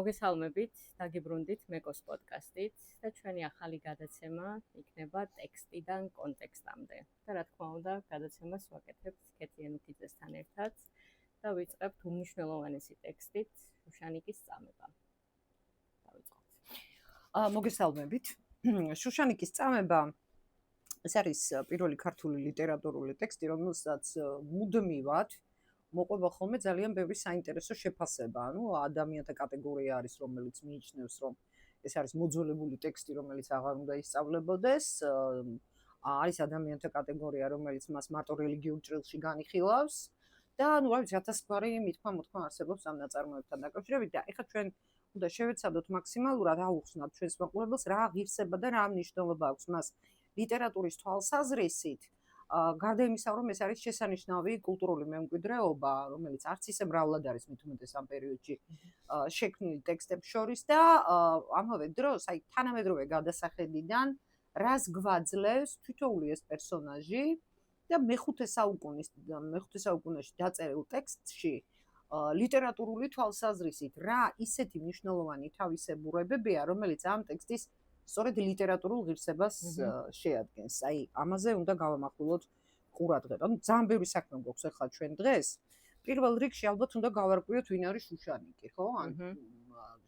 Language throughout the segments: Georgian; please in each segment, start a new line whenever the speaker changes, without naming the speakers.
მოგესალმებით, დაგიბრუნდით მეკოს პოდკასტით და ჩვენი ახალი გადაცემა იქნება ტექსტიდან კონტექსტამდე. და რა თქმა უნდა, გადაცემას ვაკეთებთ კეთიანუქიძესთან ერთად და ვიწყებთ უმნიშვნელოვანესი ტექსტით შუშანიკის წამება. დავიწყოთ.
მოგესალმებით. შუშანიკის წამება ეს არის პირველი ქართული ლიტერატურული ტექსტი, რომელსაც მუდმივად მოყვება ხოლმე ძალიან ბევრი საინტერესო შეფასება. ადამიანთა კატეგორია არის, რომელიც მიიჩნევს, რომ ეს არის მოძველებული ტექსტი, რომელიც აღარ უნდა ისწავლებოდეს. არის ადამიანთა კატეგორია, რომელიც მას მარტო რელიგიურ ჭრილში განიხილავს და რა ვიცი, 1000 გვარი მithქმა-მოთქმა არსებობს ამ ნაწარმოებთან დაკავშირებით და ეხლა ჩვენ უნდა შევეცადოთ მაქსიმალურად აუხსნათ ჩვენს მაყურებელს რა ღირსება და რა მნიშვნელობა აქვს მას ლიტერატურის თვალსაზრისით. გარდა იმისა, რომ ეს არის შესანიშნავი კულტურული მემკვიდრეობა, რომელიც არც ისე მრავლად არის მით უმეტეს ამ პერიოდში შექმნილი ტექსტებს შორის და ამავე დროს, თანამედროვე გადასახედიდან რას გვაძლევს თითოეული ეს პერსონაჟი და მეხუთე საუკუნეში დაწერილ ტექსტში ლიტერატურული თვალსაზრისით რა ისეთი მნიშვნელოვანი თავისებურებებია, რომელიც ამ ტექსტის სწორედ ლიტერატურულ ღირსებას შეადგენს. ამაზე უნდა გავამახვილოთ ყურადღება. ძალიან ბევრი საქმე გვაქვს ახლა ჩვენ დღეს. პირველ რიგში ალბათ უნდა გავარკვიოთ ვინ არის შუშანიკი, ხო?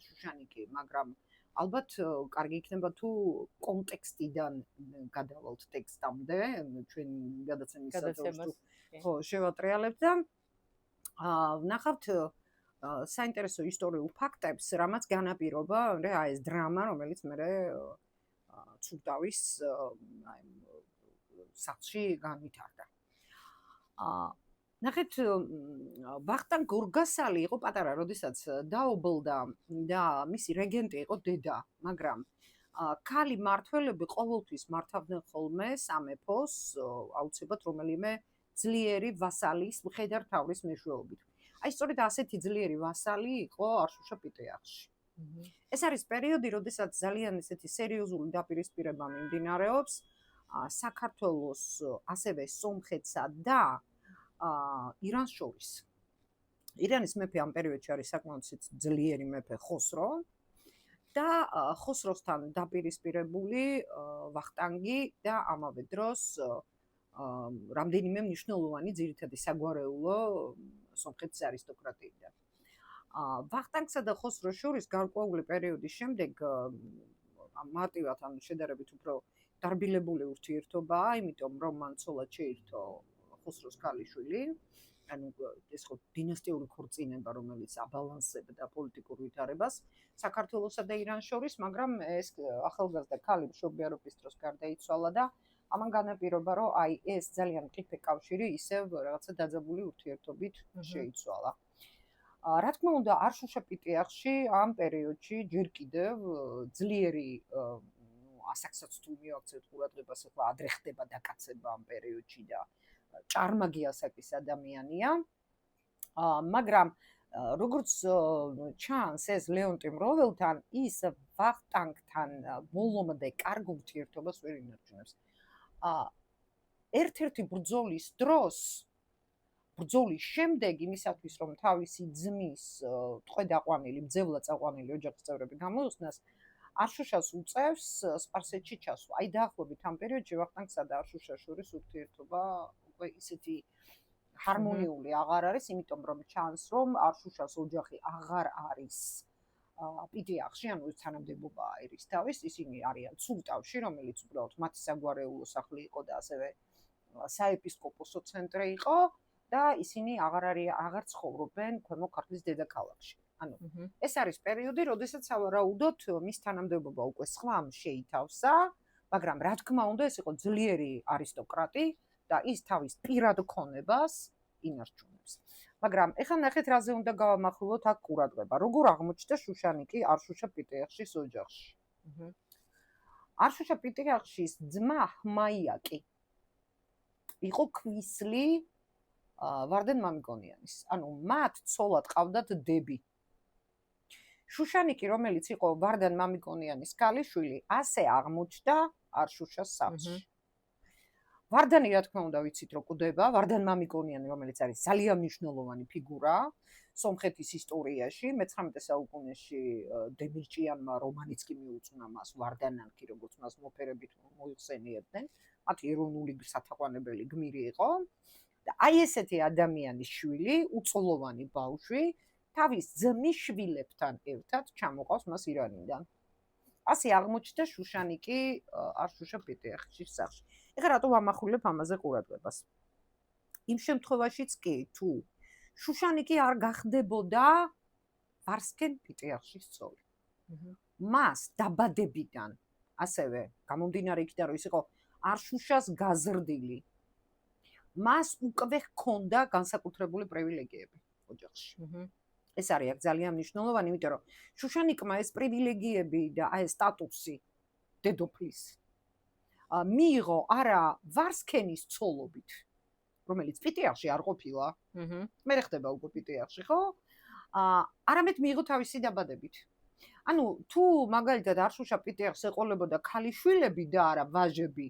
შუშანიკი, მაგრამ ალბათ კარგი იქნება თუ კონტექსტიდან გადავალთ ტექსტამდე, ჩვენ გადაცემის სათავეში ხო შევატრიალებთ და ვნახავთ საინტერესო ისტორიულ ფაქტებს, რამაც განაპირობა ეს დრამა, რომელიც მე ცურდავის სახლში განვითარდა. ნახეთ, ვახტანგ გორგასალი იყო პატარა, როდესაც დაობლდა და მისი რეგენტი იყო დედა, მაგრამ ქალი მმართველები ყოველთვის მართავდნენ ხოლმე სამეფოს, აუცილებლად რომელიმე ძლიერი ვასალის მხედართმთავრის მეშვეობით. სწორედ ასეთი ძლიერი ვასალი იყო არშუშა პიტიახში. ეს არის პერიოდი, როდესაც ძალიან ესეთი სერიოზული დაპირისპირება მიმდინარეობს საქართველოს, ასევე სომხეთსა და ირანს შორის. ირანის მეფე ამ პერიოდში არის საკმაოდ ძლიერი მეფე ხოსრო და ხოსროსთან დაპირისპირებული ვახტანგი და ამავე დროს რამდენიმე მნიშვნელოვანი ძირითადი საგვარეულო სომხეთის არისტოკრატიიდან. ვახტანგსა და ხოსროს შორის გარკვეული პერიოდის შემდეგ მარტივად შედარებით უფრო დარბილებული ურთიერთობაა, იმიტომ რომ მან ცოლად შეირთო ხოსროს ქალიშვილი, ეს ხო დინასტიური ქორწინება, რომელიც აბალანსებდა პოლიტიკურ ვითარებას საქართველოსა და ირანს შორის, მაგრამ ეს ახალგაზრდა ქალი მშობიარობის დროს გარდაიცვალა და ამან განაპირობა, რომ ეს ძალიან მყიფე კავშირი ისევ რაღაცა დაძაბული ურთიერთობით შეიცვალა. რა თქმა უნდა, არშუშა პიტიახში ამ პერიოდში ჯერ კიდევ ძლიერი ასაკსაც თუ მიაქცევთ ყურადღებას, ახლა ადრე ხდება დაკაცება ამ პერიოდში და ჭარმაგი ასაკის ადამიანია. მაგრამ როგორც ჩანს, ეს ლეონტი მროველთან ის ვახტანგთან ბოლომდე კარგ ურთიერთობას ვერ ინარჩუნებს. ერთ-ერთი ბრძოლის დროს, ბრძოლის შემდეგ იმისათვის, რომ თავისი ძმის ტყვედ-აყვანილი, მძევლად წაყვანილი ოჯახის წევრები გამოუხსნას, არშუშას უწევს სპარსეთში ჩასვლა. დაახლოებით ამ პერიოდში ვახტანგსა და არშუშას შორის ურთიერთობა უკვე ისეთი ჰარმონიული აღარ არის, იმიტომ რომ ჩანს, რომ არშუშას ოჯახი აღარ არის პიტიახში, ანუ თანამდებობაა ერისთავის, ისინი არიან ცურტავში, რომელიც უბრალოდ მათი საგვარეულო სახლი იყო და ასევე საეპისკოპოსო ცენტრი იყო და ისინი აღარ ცხოვრობენ ქვემო ქართლის დედაქალაქში. ანუ ეს არის პერიოდი, როდესაც სავარაუდოდ მის თანამდებობა უკვე სხვამ შეითავსა, მაგრამ რა თქმა უნდა, ეს იყო ძლიერი არისტოკრატი და ის თავის პირად ქონებას ინარჩუნებს. მაგრამ ეხლა ნახეთ, რაზე უნდა გავამახვილოთ აქ ყურადღება. როგორ აღმოჩნდა შუშანიკი არშუშა პიტიახშის ოჯახში? არშუშა პიტიახშის ძმა ჰმაიაკი იყო ქვისლი ვარდენ მამიკონიანის. ანუ მათ ცოლად ყავდათ დები. შუშანიკი, რომელიც იყო ვარდან მამიკონიანის ქალიშვილი, ასე აღმოჩნდა არშუშას სახლში. ვარდანი რა თქმა უნდა ვიცით რომ კვდება, ვარდან მამიკონიანი რომელიც არის ძალიან მნიშვნელოვანი ფიგურა სომხეთის ისტორიაში, მე-19 საუკუნეში დემირჭიანმა რომანიც კი მიუძღვნა მას ვარდანანკი, როგორც მას მოფერებით მოიხსენიებდნენ. მათი ეროვნული სათაყვანებელი გმირი იყო. და აი ესეთი ადამიანის შვილი, უწოლოვანი ბავშვი, თავის ძმის შვილებთან ერთად ჩამოყავს მას ირანიდან. ასე აღმოჩნდა შუშანიკი არშუშა პიტიახშის სახლში. ეხლა რატო ვამახვილებ ამაზე ყურადღებას? იმ შემთხვევაშიც კი, თუ შუშანიკი არ გახდებოდა ვარსკენ პიტიახშის ცოლი. მას დაბადებიდან, ასევე გამომდინარე იქიდან, რომ ის იყო არშუშას გაზრდილი, მას უკვე ჰქონდა განსაკუთრებული პრივილეგიები ოჯახში. ეს არის აქ ძალიან მნიშვნელოვანი, იმიტომ რომ შუშანიკმა ეს პრივილეგიები და ეს სტატუსი დედოფლის მიიღო არა ვარსკენის ცოლობით, რომელიც პიტიახში არ ყოფილა. მე ხდება უკვე პიტიახში, ხო? არამედ მიიღო თავისი დაბადებით. ანუ თუ მაგალითად არშუშა პიტიახს ეყოლებოდა ქალიშვილები და არა ვაჟები,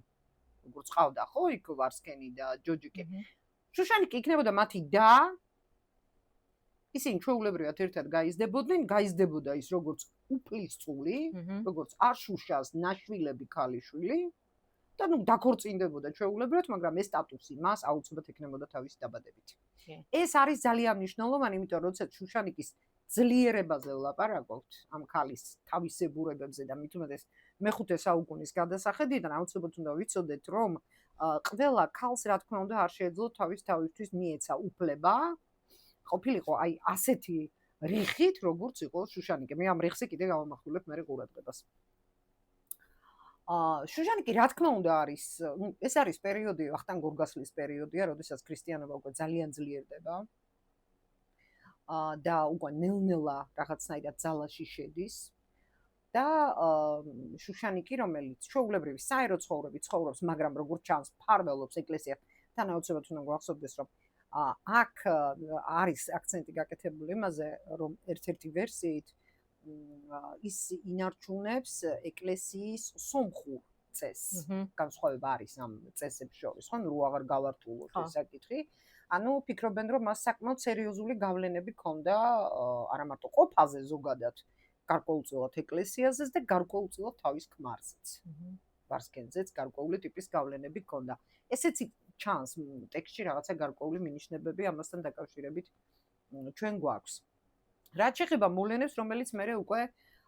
როგორც ყავდა ხო იქ ვარსკენი და ჯოჯიკი. შუშანიკი იქნებოდა მათი და ისინი ჩვეულებრივად ერთად გაიზრდებოდა ის როგორც უფლისწული, როგორც არშუშას ნაშვილები ქალიშვილი და ნუ დაქორწინდებოდა ჩვეულებრივად, მაგრამ ეს სტატუსი მას აუცილებლად ექნებოდა თავისი დაბადებით. ეს არის ძალიან მნიშვნელოვანი, იმიტომ რომ როდესაც შუშანიკის ძლიერებაზე ვლაპარაკობთ, ამ ქალის თავისებურებებზე და მით უმეტეს მე-5 საუკუნის გადასახედიდან აუცილებლად უნდა ვიცოდეთ, რომ ყველა ქალს რა თქმა უნდა არ შეეძლო თავისთვის მიეცა უფლება ყოფილიყო აი ასეთი რიხით, როგორც იყო შუშანიკი. მე ამ რიხზე კიდე გავამახვილებ მე ყურადღებას. შუშანიკი რა თქმა უნდა არის, ეს არის პერიოდი, ვახტანგ გორგასლის პერიოდია, როდესაც ქრისტიანობა უკვე ძალიან ძლიერდება. და უკვე ნელ-ნელა რაღაცნაირად ძალაში შედის. და შუშანიკი, რომელიც ჩვეულებრივი საერო ცხოვრებით ცხოვრობს, მაგრამ როგორც ჩანს, ფარველობს ეკლესიას. თან აუცილებლად უნდა გვახსოვდეს, რომ აქ არის აქცენტი გაკეთებული იმაზე, რომ ერთ-ერთი ვერსიით ის ინარჩუნებს ეკლესიის სომხურ წესს. განსხვავება არის ამ წესებს შორის, ხო? ნუ აღარ გავართულოთ ეს საკითხი. ანუ ფიქრობენ, რომ მას საკმაოდ სერიოზული გავლენები ჰქონდა არა მარტო ყოფაზე ზოგადად, გარკვეულწილად ეკლესიაზეც და გარკვეულწილად თავის ქმარზეც. ვარსკენზეც გარკვეული ტიპის გავლენები ჰქონდა. ესეც ჩანს ტექსტში რაღაცა გარკვეული მინიშნებები ამასთან დაკავშირებით ჩვენ გვაქვს. რაც შეეხება მოვლენებს, რომელიც მე უკვე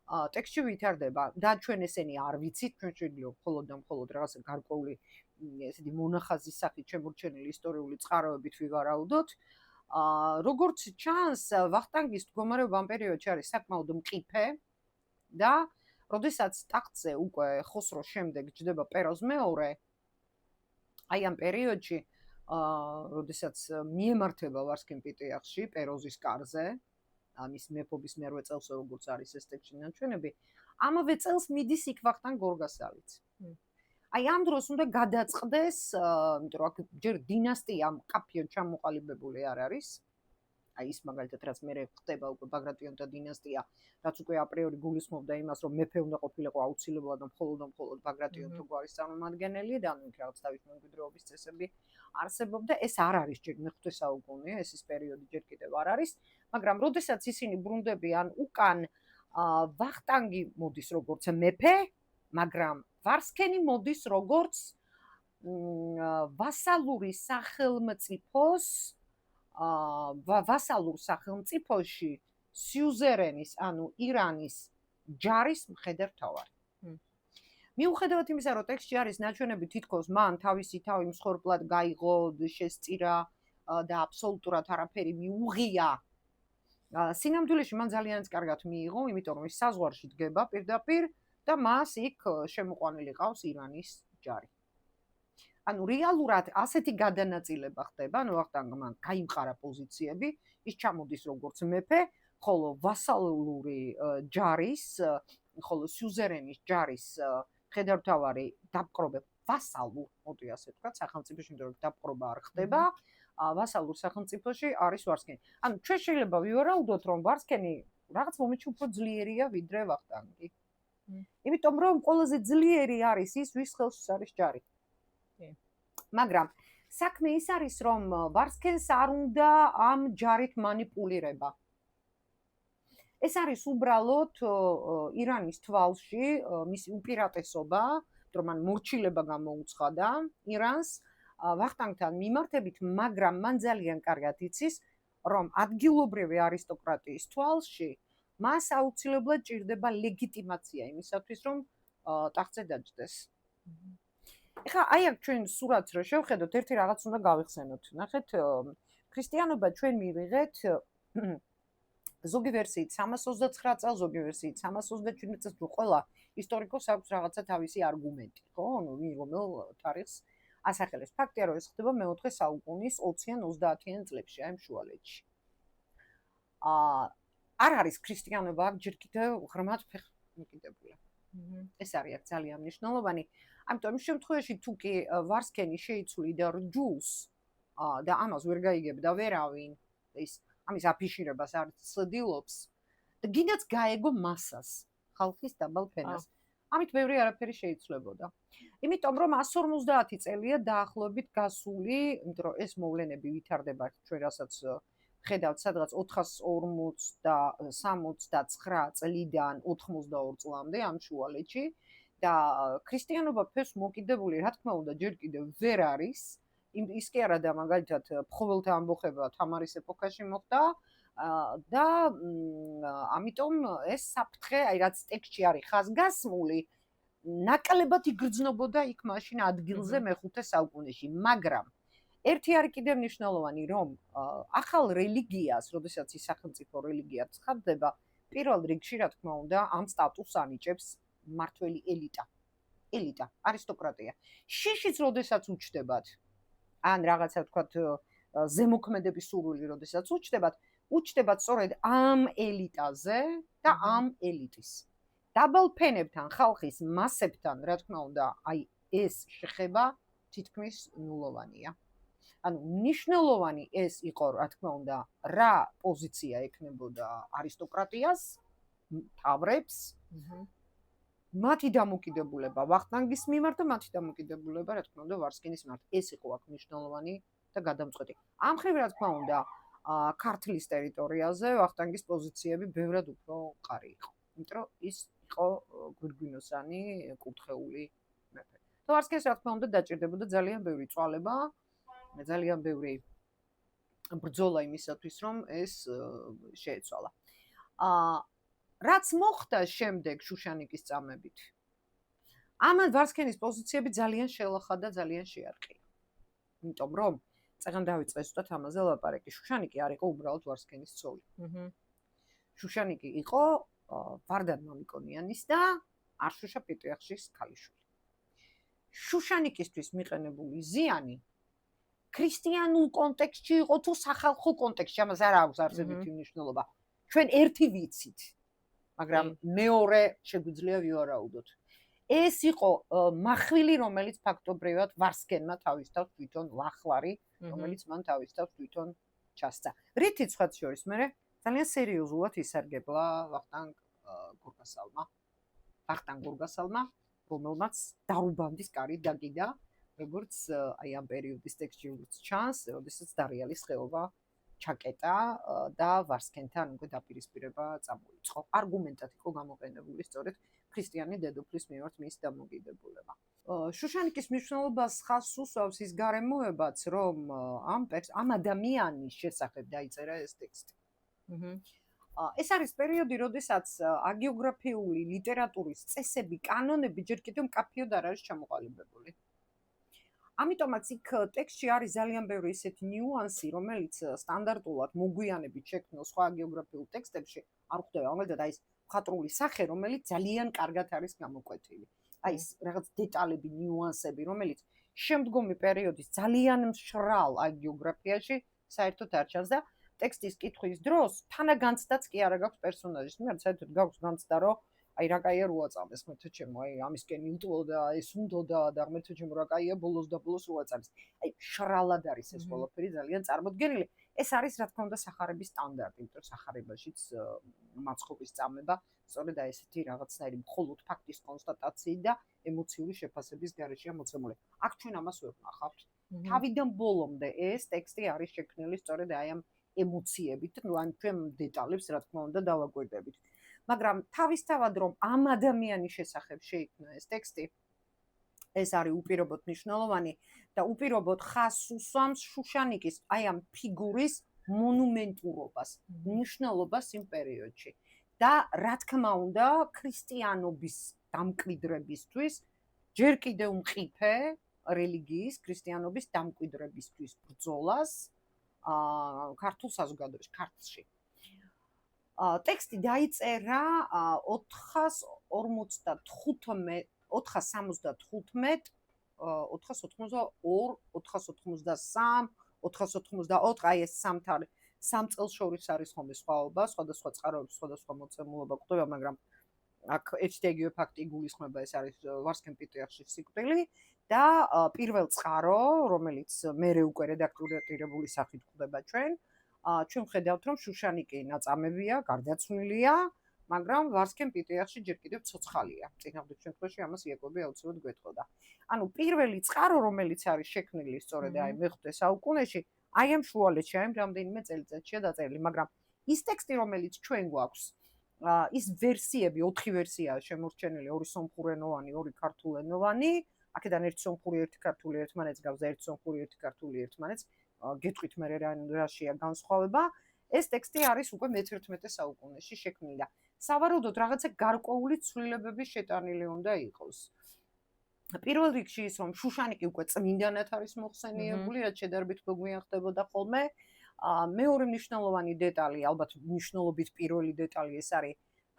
ტექსტში ვითარდება და ჩვენ ესენი არ ვიცით, ჩვენ შეგვიძლია მხოლოდ და მხოლოდ რაღაცა გარკვეული ესეთი მონახაზის სახით შემორჩენილი ისტორიული წყაროებით ვივარაუდოთ. როგორც ჩანს, ვახტანგის მდგომარეობა ამ პერიოდში არის საკმაოდ მყიფე და როდესაც ტახტზე უკვე ხოსროს შემდეგ ჯდება პეროზ მეორე, აი ამ პერიოდში, როდესაც მიემართება ვარსკენ პიტიახში პეროზის კარზე, ამის მეფობის მერვე წელს როგორც არის ეს ტექსტში ნაჩვენები, ამავე წელს მიდის იქ ვახტანგ გორგასალიც. აი ამ დროს უნდა გადაწყდეს, იმიტომ რომ აქ ჯერ დინასტია მკაფიოდ ჩამოყალიბებული არ არის. აი ის მაგალითად რაც მე ხდება უკვე ბაგრატიონთა დინასტია, რაც უკვე აპრიორი გულისხმობდა იმას, რომ მეფე უნდა ყოფილიყო აუცილებლად და მხოლოდ ბაგრატიონთა გვარის წარმომადგენელი და ანუ იქ რაღაც თავის მემკვიდრეობის წესები არსებობდა. ეს არ არის ჯერ მე-5 საუკუნეა, ეს ის პერიოდი ჯერ კიდევ არ არის, მაგრამ როდესაც ისინი ბრუნდებიან უკან, ვახტანგი მოდის როგორც მეფე, მაგრამ ვარსკენი მოდის როგორც ვასალური სახელმწიფოს ვასალურ სახელმწიფოში სიუზერენის, ანუ ირანის ჯარის მხედართმთავარი. მიუხედავად იმისა, რომ ტექსტში არის ნაჩვენები თითქოს მან თავისი თავი მსხვერპლად გაიღო, შესწირა და აბსოლუტურად არაფერი მიუღია. სინამდვილეში მან ძალიანაც კარგად მიიღო, იმიტომ რომ ის საზღვარში დგება პირდაპირ და მას იქ შემოყვანილი ყავს ირანის ჯარი. ანუ რეალურად ასეთი გადანაწილება ხდება, ანუ ვახტანგმა გაიმყარა პოზიციები, ის ჩამოდის როგორც მეფე, ხოლო ვასალური ჯარის, ხოლო სიუზერენის ჯარის მხედართმთავარი დაპყრობებ ვასალურ, მოდი ასე ვთქვათ, სახელმწიფოში, იმიტომ რომ დაპყრობა არ ხდება, ვასალურ სახელმწიფოში არის ვარსკენი. ანუ ჩვენ შეიძლება ვივარაუდოთ, რომ ვარსკენი რაღაც მომენტში უფრო ძლიერია ვიდრე ვახტანგი. იმიტომ რომ ყველაზე ძლიერი არის ის, ვის ხელში არის ჯარი. მაგრამ საქმე ის არის, რომ ვარსკენს არ უნდა ამ ჯარით манипуლირება. ეს არის უბრალოდ ირანის თვალში მისი უპირატესობა, რომ მან მორჩილება გამოუცხადა ირანს ვახტანგთან მიმართებით, მაგრამ მან ძალიან კარგად იცის, რომ ადგილობრივი არისტოკრატიის თვალში მას აუცილებლად ჭირდება ლეგიტიმაცია იმისათვის, რომ ტახტზე დაჯდეს. ეხლა აი აქ ჩვენ სურათს რო შევხედოთ, ერთი რაღაც უნდა გავიხსენოთ. ნახეთ, ქრისტიანობა ჩვენ მივიღეთ ზოგი ვერსიით 329 წელს, ზოგი ვერსიით 327 წელს, ყველა ისტორიკოს აქვს რაღაცა თავისი არგუმენტი, ხო? ანუ რომელ თარიღს ასახელებს. ფაქტია, რომ ეს ხდება მე-4 საუკუნის 20-იან 30-იან წლებში, აი შუალედში. არ არის ქრისტიანობა აქ ჯერ კიდევ ღრმად ფეხმიკიდებული. ეს არის აქ ძალიან მნიშვნელოვანი. ამიტომ იმ შემთხვევაში თუ კი ვარსკენი შეიცვლიდა რჯულს და ამას ვერ გაიგებდა ვერავინ, ის ამის აფიშირებას არ ცდილობს და გინდაც გაეგო მასას, ხალხის დაბალ ფენას. ამით ბევრი არაფერი შეიცვლებოდა. იმიტომ რომ 150 წელია დაახლოებით გასული, იმიტომ რომ ეს მოვლენები ვითარდება ჩვენ რასაც ხედავთ სადღაც 469 წლიდან 82 წლამდე ამ შუალედში და ქრისტიანობა ფესვ მოკიდებული, რა თქმა უნდა, ჯერ კიდევ ვერ არის. ის კი არა და მაგალითად ფხოველთა ამბოხება თამარის ეპოქაში მოხდა და ამიტომ ეს საფრთხე, აი რაც ტექსტში არის ხაზგასმული, ნაკლებად იგრძნობოდა იქ მაშინ ადგილზე მე-5 საუკუნეში, მაგრამ ერთი არის კიდევ მნიშვნელოვანი, რომ ახალ რელიგიას, როდესაც ის სახელმწიფო რელიგიად ცხადდება, პირველ რიგში, რა თქმა უნდა, ამ სტატუსს ანიჭებს მმართველი ელიტა, არისტოკრატია. შიშიც როდესაც უჩნდებათ, ან რაღაცა ვთქვათ, ზემოქმედების სურვილი როდესაც უჩნდებათ სწორედ ამ ელიტაზე და ამ ელიტის. დაბალ ფენებთან, ხალხის მასებთან, რა თქმა უნდა, აი ეს შეხება თითქმის ნულოვანია. ანუ მნიშვნელოვანი ეს იყო, რა თქმა უნდა, რა პოზიცია ექნებოდა არისტოკრატიას, მთავრებს, მათი დამოკიდებულება ვახტანგის მიმართ და მათი დამოკიდებულება, რა თქმა უნდა, ვარსკინის მიმართ. ეს იყო აქ მნიშვნელოვანი და გადამწყვეტი. ამ მხრივ, რა თქმა უნდა, ქართლის ტერიტორიაზე ვახტანგის პოზიციები ბევრად უფრო მყარი იყო. იმიტომ რომ ის იყო გვირგვინოსანი, კურთხეული მეფე. და ვარსკინს, რა თქმა უნდა, დაჭირდებოდა ძალიან ბევრი წვალება, ძალიან ბევრი ბრძოლა იმისათვის, რომ ეს შეეცვალა. რაც მოხდა შემდეგ შუშანიკის წამებით, ამან ვარსკენის პოზიციები ძალიან შეელახა და ძალიან შეარყია. იმიტომ რომ წეგან დავიწყე ზუსტად ამაზე ლაპარაკი. შუშანიკი არ იყო უბრალოდ ვარსკენის ცოლი. შუშანიკი იყო ვარდან მამიკონიანის და არშუშა პეტრიახშის ქალიშვილი. შუშანიკისთვის მიყენებული ზიანი ქრისტიანულ კონტექსტში იყო თუ სახალხო კონტექსტში, ამას არ აქვს არცებითი მნიშვნელობა. ჩვენ ერთი ვიცით, მაგრამ მეორე შეგვიძლია ვივარაუდოთ. ეს იყო მახვილი, რომელიც ფაქტობრივად ვარსკენმა თავის თავს თვითონ ლახვარი, რომელიც მან თავის თავს თვითონ ჩასცა. რითიც სხვა შორის მე ძალიან სერიოზულად ისარგებლა ვახტანგ გურგასალმა, რომელმაც დარუბანდის კარი დაგიდა, როგორც აი ამ პერიოდის ტექსტში ჩანს, როდესაც დარიალის ხეობა ჩაკეტა და ვარსკენთან უკვე დაპირისპირება წამოიწყო. არგუმენტად იყო გამოყენებული სწორედ ქრისტიანი დედოფლის მიმართ მის დამოკიდებულება. შუშანიკის მნიშვნელობას ხაზს უსვავს ის გარემოებაც, რომ ამ ადამიანის შესახებ დაიწერა ეს ტექსტი. ეს არის პერიოდი, როდესაც აგიოგრაფიული ლიტერატურის წესები, კანონები ჯერ კიდევ მკაფიოდ არ არის ჩამოყალიბებული. ამიტომაც იქ ტექსტში არის ძალიან ბევრი ისეთი ნიუანსი, რომელიც სტანდარტულად მოგვიანებით შექმნილ სხვა აგიოგრაფიულ ტექსტებში არ ხვდება. მაგალითად, აი ეს მხატვრული სახე, რომელიც ძალიან კარგად არის გამოკვეთილი. აი ეს რაღაც დეტალები, ნიუანსები, რომელიც შემდგომი პერიოდის ძალიან მშრალ აგიოგრაფიაში საერთოდ არ ჩანს და ტექსტის კითხვის დროს თანაგანცდაც კი არ გაქვს პერსონაჟის. მაგრამ საერთოდ გაქვს განცდა, რომ აი რა კაია რო აწამეს მეთო ჩემო, აი ამისკენ უტყოდა, ეს უნდოდა და მეთო ჩემო რა კაია ბოლოს და ბოლოს რო აწამეს. აი შრალად არის ეს ყველაფერი ძალიან წარმოდგენილი. ეს არის რა თქმა უნდა სახარების სტანდარტი, იმიტომ რომ სახარებაშიც მაცხობის წამება სწორედ აი ესეთი რაღაცნაირი მხოლოდ ფაქტის კონსტატაციი და ემოციური შეფასების გარეშეა მოცემული. აქ ჩვენ ამას ვერ ვნახავთ. თავიდან ბოლომდე ეს ტექსტი არის შექმნილი სწორედ აი ამ ემოციებით, ну ან ჩვენ დეტალებს რა თქმა უნდა დავაკვირდებით. მაგრამ თავისთავად რომ ამ ადამიანის შესახებ შეიქმნა ეს ტექსტი, ეს არის უპირობოდ მნიშვნელოვანი და უპირობოდ ხაზს უსვამს შუშანიკის აი ამ ფიგურის მონუმენტურობას, მნიშვნელობას იმ პერიოდში. და რა თქმა უნდა, ქრისტიანობის დამკვიდრებისთვის ჯერ კიდევ მყიფე რელიგიის, ქრისტიანობის დამკვიდრებისთვის ბრძოლას ქართულ საზოგადოებაში, ქართლში. ტექსტი დაიწერა 475 475 482 483 484 აი ეს სამ წელს შორის არის ხოლმე სხვაობა, სხვადასხვა წყაროების სხვადასხვა მოცემულობა გვხვდება, მაგრამ აქ ერთიდაიგივე ფაქტი გულისხმება, ეს არის ვარსკენ პიტრიარქის სიკვდილი და პირველ წყარო, რომელიც მერე უკვე რედაქტურირებული სახით გვხვდება ჩვენ ვხედავთ, რომ შუშანიკი ნაწამებია, გარდაცვლილია, მაგრამ ვარსკენ პიტრიარქში ჯერ კიდევ ცოცხალია. წინააღმდეგ შემთხვევაში ამას იაკობი აუცილებლად გვეტყოდა. ანუ პირველი წყარო, რომელიც არის შექმნილი სწორედ აი მე-5 საუკუნეში, აი ამ შუალედში, აი ამ რამდენიმე წელიწადშია დაწერილი, მაგრამ ის ტექსტი, რომელიც ჩვენ გვაქვს, ის ვერსიები, 4 ვერსიაა შემორჩენილი, 2 სომხურენოვანი, 2 ქართულენოვანი, აქედან ერთი სომხური, ერთი ქართული ერთმანეთს გავს და ერთი სომხური, ერთი ქართული ერთმანეთს. გეტყვით მე რაშია განსხვავება. ეს ტექსტი არის უკვე მე-11 საუკუნეში შექმნილი და სავარაუდოდ რაღაცა გარკვეული ცვლილებების შეტანილი უნდა იყოს. პირველ რიგში ის რომ შუშანიკი უკვე წმინდანად არის მოხსენიებული, რაც შედარებით მოგვიან ხდებოდა ხოლმე. მეორე მნიშვნელოვანი დეტალი, ალბათ მნიშვნელობით პირველი დეტალი ეს არის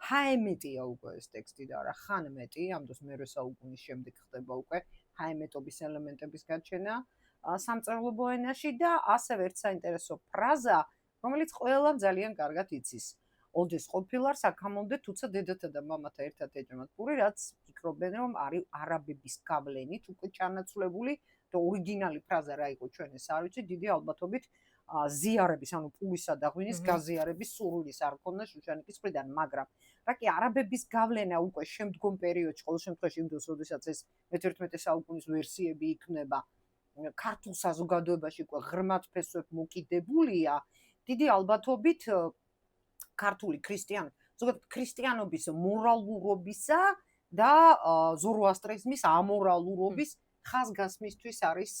ჰაემეტია უკვე ეს ტექსტი და არა ხანმეტი, ამ დროს მე-8 საუკუნის შემდეგ ხდება უკვე ჰაემეტობის ელემენტების გაჩენა სამწერლობო ენაში და ასევე ერთ საინტერესო ფრაზა, რომელიც ყველამ ძალიან კარგად იცის. ოდეს ყოფილა საქამონდე, თუცა დედათა და მამათა ერთად ეჭმათ პური, რაც ფიქრობენ რომ არის არაბების გავლენით უკვე ჩანაცვლებული და ორიგინალი ფრაზა რა იყო ჩვენ ეს არ ვიცი, დიდი ალბათობით ზიარების, ანუ პურისა და ღვინის გაზიარების სურვილის არ ქონდა შუშანიკის მხრიდან, მაგრამ რა კი არაბების გავლენა უკვე შემდგომ პერიოდში, ყოველ შემთხვევაში იმ დროს, როდესაც ეს მე-11 საუკუნის ვერსიები იქნება ქართულ საზოგადოებაში უკვე ღრმად ფესვებ მოკიდებულია, დიდი ალბათობით ქართული ზოგადად ქრისტიანობის მორალურობისა და ზოროასტრიზმის ამორალურობის ხაზგასმისთვის არის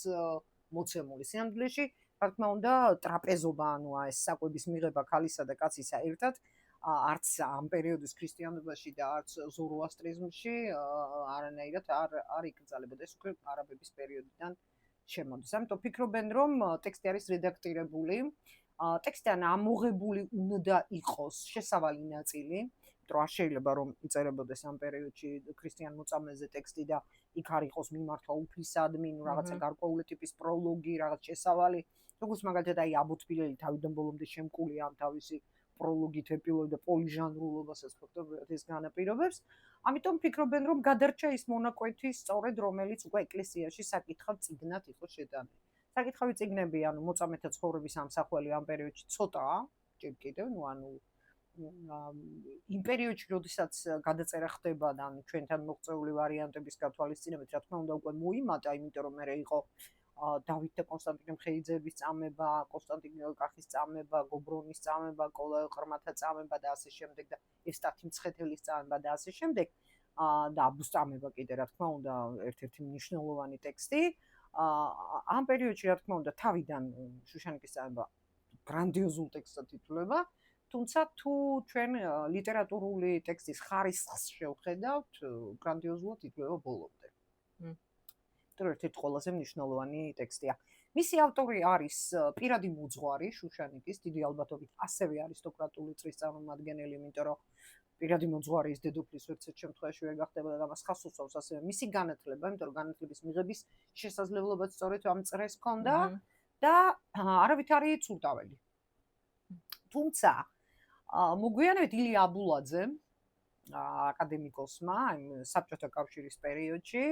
მოცემული. სინამდვილეში, რა თქმა უნდა, ტრაპეზობა, ანუ ეს საკვების მიღება ქალისა და კაცისა ერთად, არც ამ პერიოდის ქრისტიანობაში და არც ზოროასტრიზმში არანაირად არ იკრძალებოდა. ეს უკვე არაბების პერიოდიდან შემოდის. ამიტომ ფიქრობენ, რომ ტექსტი არის რედაქტირებული. ტექსტიდან ამოღებული უნდა იყოს შესავალი ნაწილი, იმიტომ არ შეიძლება რომ იწერებოდეს ამ პერიოდში ქრისტიან მოწამეზე ტექსტი და იქ არ იყოს მიმართვა უფლისადმი, რაღაცა გარკვეული ტიპის პროლოგი, რაღაც შესავალი. როგორც მაგალითად აი აბუთბილელი თავიდან ბოლომდე შემკულია ამ თავისი პროლოგით, ეპილოგით და პოლიჟანრულობასაც ფაქტობრივად ეს განაპირობებს. ამიტომ ფიქრობენ, რომ გადარჩა ის მონაკვეთი სწორედ რომელიც უკვე ეკლესიაში საკითხავ წიგნად იყო შეტანილი. საკითხავი წიგნები, ანუ მოწამეთა ცხოვრების ამსახველი ამ პერიოდში ცოტაა, ჯერ კიდევ, ანუ იმ პერიოდში, როდესაც გადაწერა ხდება და ანუ ჩვენთან მოღწეული ვარიანტების გათვალისწინებით, რა თქმა უნდა, უკვე მოიმატა, იმიტომ რომ მე იყო დავით და კონსტანტინე მხეიძეების წამება, კონსტანტინე ელკახის წამება, გობრონის წამება, კოლა ყრმათა წამება და ასე შემდეგ და ევსტათი მცხეთელის წამება და ასე შემდეგ. და აბუს წამება კიდე, რა თქმა უნდა, ერთ-ერთი მნიშვნელოვანი ტექსტი. ამ პერიოდში, რა თქმა უნდა, თავიდან შუშანიკის წამება გრანდიოზულ ტექსტად ითვლება, თუმცა თუ ჩვენ ლიტერატურული ტექსტის ხარისხს შევხედავთ, გრანდიოზულად ითვლება ბოლომდე. ერთ-ერთი ყველაზე მნიშვნელოვანი ტექსტია. მისი ავტორი არის პირადი მოძღვარი შუშანიკის, დიდი ალბათობით ასევე არისტოკრატული წრის წარმომადგენელი, იმიტომ რომ პირადი მოძღვარი ის დედოფლის ვერცერთ შემთხვევაში ვერ გახდებოდა და მას ხაზს უსვამს ასევე მისი განათლება, იმიტომ რომ განათლების მიღების შესაძლებლობაც სწორედ ამ წრეს ჰქონდა და არავით არ იცურტაველი. თუმცა მოგვიანებით ილია აბულაძემ, აკადემიკოსმა, საბჭოთა კავშირის პერიოდში,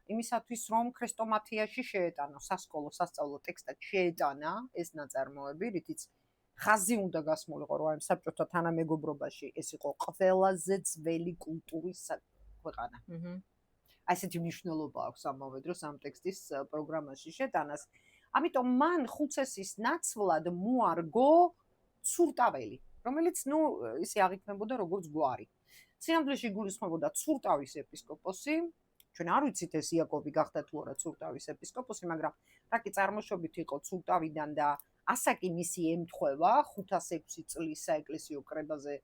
იმისათვის რომ ქრესტომათიაში შეეტანა სასკოლო სასწავლო ტექსტად შეეტანა ეს ნაწარმოები, რითიც ხაზი უნდა გასმულიყო, რომ აი საბჭოთა თანამეგობრობაში ეს იყო ყველაზე ძველი კულტურის ქვეყანა. ასეთი მნიშვნელობა აქვს ამავე დროს ამ ტექსტის პროგრამაში შეტანას. ამიტომ მან ხუცესის ნაცვლად მოარგო ცურტაველი, რომელიც ისე აღიქმებოდა როგორც გვარი. სინამდვილეში გულისხმობოდა ცურტავის ეპისკოპოსი. ჩვენ არ ვიცით ეს იაკობი გახდა თუ არა ცურტავის ეპისკოპოსი, მაგრამ რაკი წარმოშობით იყო ცურტავიდან და ასაკი მისი ემთხვევა 506 წლის საეკლესიო კრებაზე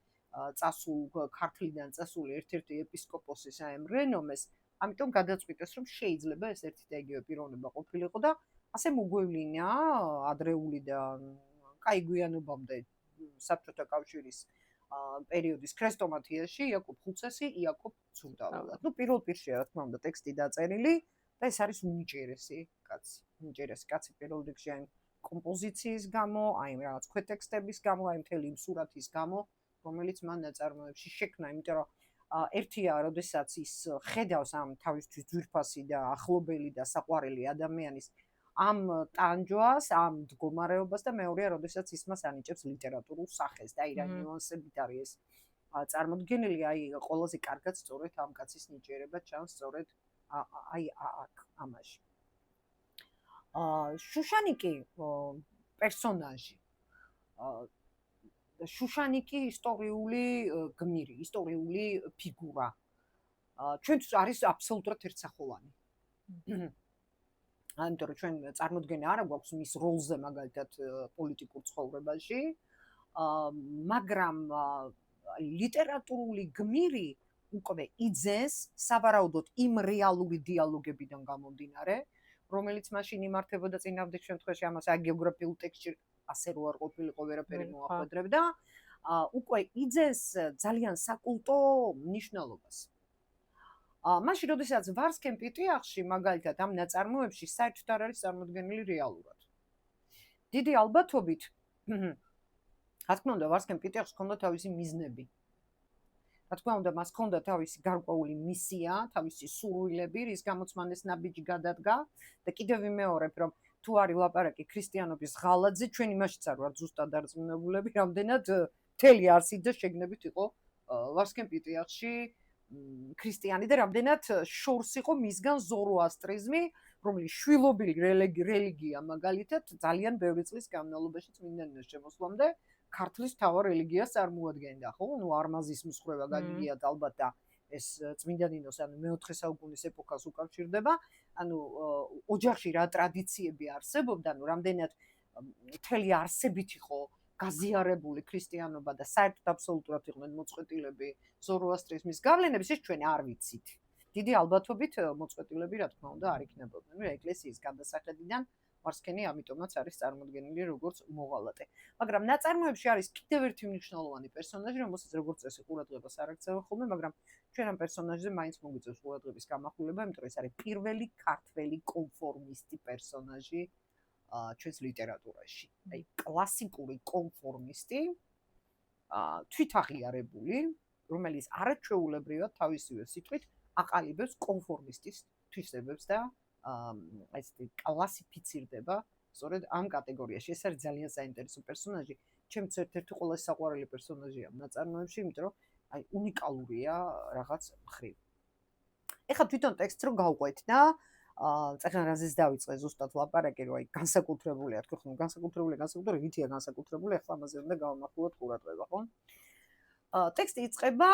წასულ ქართლიდან წასული ერთ-ერთი ეპისკოპოსის ამ რენომეს, ამიტომ გადაწყვიტეს, რომ შეიძლება ეს ერთი და იგივე პიროვნება ყოფილიყო და ასე მოგვევლინა ადრეული და კაი გვიანობამდე საბჭოთა კავშირის პერიოდის ქრესტომათიაში იაკობ ხუცესი, იაკობ ცურტაველად. პირველ პირშია, რა თქმა უნდა, ტექსტი დაწერილი და ეს არის უნიჭიერესი კაცი. უნიჭიერესი კაცი პირველ რიგში აი კომპოზიციის გამო, აი რაღაც ქვეტექსტების გამო, აი მთელი იმ სურათის გამო, რომელიც მან ნაწარმოებში შექმნა, იმიტომ რომ ერთია, როდესაც ის ხედავს ამ თავისთვის ძვირფასი და ახლობელი და საყვარელი ადამიანის ამ ტანჯვას, ამ მდგომარეობას და მეორეა, როდესაც ის მას ანიჭებს ლიტერატურულ სახეს და აი რა ნიუანსებით არის ეს წარმოდგენილი, აი ყველაზე კარგად სწორედ ამ კაცის ნიჭიერება ჩანს სწორედ აი აქ ამაში. შუშანიკი პერსონაჟი. შუშანიკი ისტორიული გმირი, ისტორიული ფიგურა. ჩვენთვის არის აბსოლუტურად ერთსახოვანი. ამიტომ ჩვენ წარმოდგენა არ აქვს მის როლზე მაგალითად პოლიტიკურ ცხოვრებაში, მაგრამ ლიტერატურული გმირი უკვე იძენს სავარაუდოდ იმ რეალური დიალოგებიდან გამომდინარე, რომელიც მაშინ იმართებოდა წინავდე შემთხვევაში ამას აგეოგრაფიულ ტექსტში ასე რო არ ყოფილიყო ვერაფერი მოახვედრებდა, უკვე იძენს ძალიან საკულტო მნიშვნელობას. მაშინ როდესაც ვარსკენ პიტრიახში მაგალითად ამ ნაწარმოებში საერთოდ არ არის წარმოდგენილი რეალურად. დიდი ალბათობით რა თქმა უნდა ვარსკენ პიტრიახს ჰქონდა თავისი მიზნები. რა თქმა უნდა მას ჰქონდა თავისი გარკვეული მისია, თავისი სურვილები, რის გამოც მან ეს ნაბიჯი გადადგა და კიდევ ვიმეორებ, რომ თუ არის ლაპარაკი ქრისტიანობის ღალატზე, ჩვენ იმაშიც არ ვართ ზუსტად დარწმუნებულები, რამდენად მთელი არსით და შეგნებით იყო ვარსკენ პიტრიახში ქრისტიანი და რამდენად შორს იყო მისგან ზოროასტრიზმი, რომელიც შვილობილი რელიგია მაგალითად ძალიან ბევრი წლის განმავლობაში წმინდანინოს შემოსვლამდე ქართლის მთავარ რელიგიას წარმოადგენდა, ხო? არმაზის მსხრევა გაგიგიათ ალბათ და ეს წმინდანინოს ანუ მეოთხე საუკუნის ეპოქას უკავშირდება, ანუ ოჯახში რა ტრადიციები არსებობდა, ანუ რამდენად მთელი არსებით იყო გაზიარებული ქრისტიანობა და საერთოდ აბსოლუტურად იყვნენ მოწყვეტილები ზოროასტრიზმის გავლენების, ეს ჩვენ არ ვიცით. დიდი ალბათობით მოწყვეტილები რა თქმა უნდა არ იქნებოდნენ. ეკლესიის გადასახედიდან ვარსკენი ამიტომაც არის წარმოდგენილი როგორც მოღალატე. მაგრამ ნაწარმოებში არის კიდევ ერთი მნიშვნელოვანი პერსონაჟი, რომელსაც როგორც წესი ყურადღებას არ აქცევენ ხოლმე, მაგრამ ჩვენ ამ პერსონაჟზე მაინც მოგვიწევს ყურადღების გამახვილება, იმიტომ რომ ეს არის პირველი ქართველი კონფორმისტი პერსონაჟი ჩვენს ლიტერატურაში. აი კლასიკური კონფორმისტი, თვითაღიარებული, რომელიც არაჩვეულებრივად თავისივე სიტყვით აყალიბებს კონფორმისტის თვისებებს და ესეთი კლასიფიცირდება სწორედ ამ კატეგორიაში. ეს არის ძალიან საინტერესო პერსონაჟი. ჩემს ერთ-ერთი ყველაზე საყვარელი პერსონაჟია ნაწარმოებში, იმიტომ რომ აი უნიკალურია რაღაც მხრივ. ეხლა თვითონ ტექსტს რო გავყვეთ და წეგან რაზეც დავიწყე ზუსტად ლაპარაკი, რომ აი განსაკუთრებულია, თქვი ხო, განსაკუთრებული, რითია განსაკუთრებული, ეხლა ამაზე უნდა გავამახვილოთ ყურადღება, ხო? ტექსტი იწყება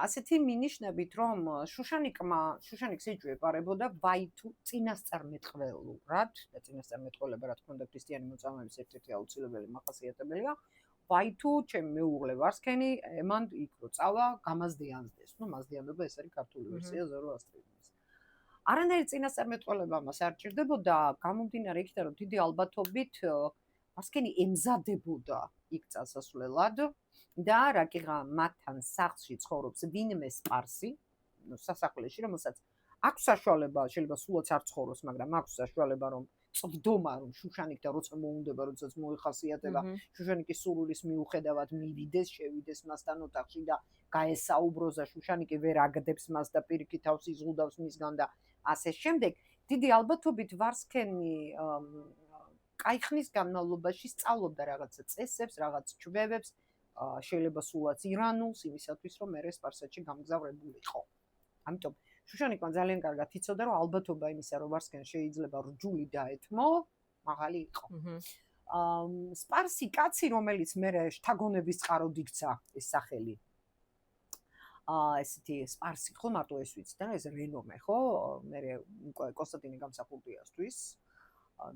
ასეთი მინიშნებით, რომ შუშანიკს ეჭვი ეპარებოდა ვაითუ წინასწარმეტყველურად და წინასწარმეტყველება რა თქმა უნდა ქრისტიანი მოწამეების ერთ-ერთი აუცილებელი მახასიათებელია. ვაითუ ჩემი მეუღლე ვარსკენი ემან იქ რო წავა გამაზდიანდეს. მაზდიანობა ეს არის ქართული ვერსია ზოროასტრიზმის. არანაირი წინასწარმეტყველება მას არ ჭირდებოდა, გამომდინარე იქიდან, რომ დიდი ალბათობით ვარსკენი ემზადებოდა იქ წასასვლელად და რაკიღა მათთან სახლში ცხოვრობს ვინმე სპარსი, სასახლეში, რომელსაც აქვს საშუალება, შეიძლება სულაც არ ცხოვროს, მაგრამ აქვს საშუალება, რომ წვდომა, რომ შუშანიკთან როცა მოუნდება, როდესაც მოიხასიათება, შუშანიკის სურვილის მიუხედავად მივიდეს, შევიდეს მასთან ოთახში და გაესაუბროს და შუშანიკი ვერ აგდებს მას და პირიქით თავს იზღუდავს მისგან და ასე შემდეგ. დიდი ალბათობით ვარსკენი კაი ხნის განმავლობაში სწავლობდა რაღაცა წესებს, რაღაც ჩვევებს, შეიძლება სულაც ირანულს იმისათვის, რომ მერე სპარსეთში გამგზავრებულიყო. ამიტომ შუშანიკმა ძალიან კარგად იცოდა, რომ ალბათობა იმისა, რომ ვარსკენ შეიძლება რჯული დაეთმო, მაღალი იყო. სპარსი კაცი, რომელიც მერე შთაგონების წყაროდ იქცა ეს სახელი. ესეთი სპარსი ხო მარტო ეს ვიცი და ეს რენომე ხო? მერე უკვე კონსტანტინე გამსახურდიასთვის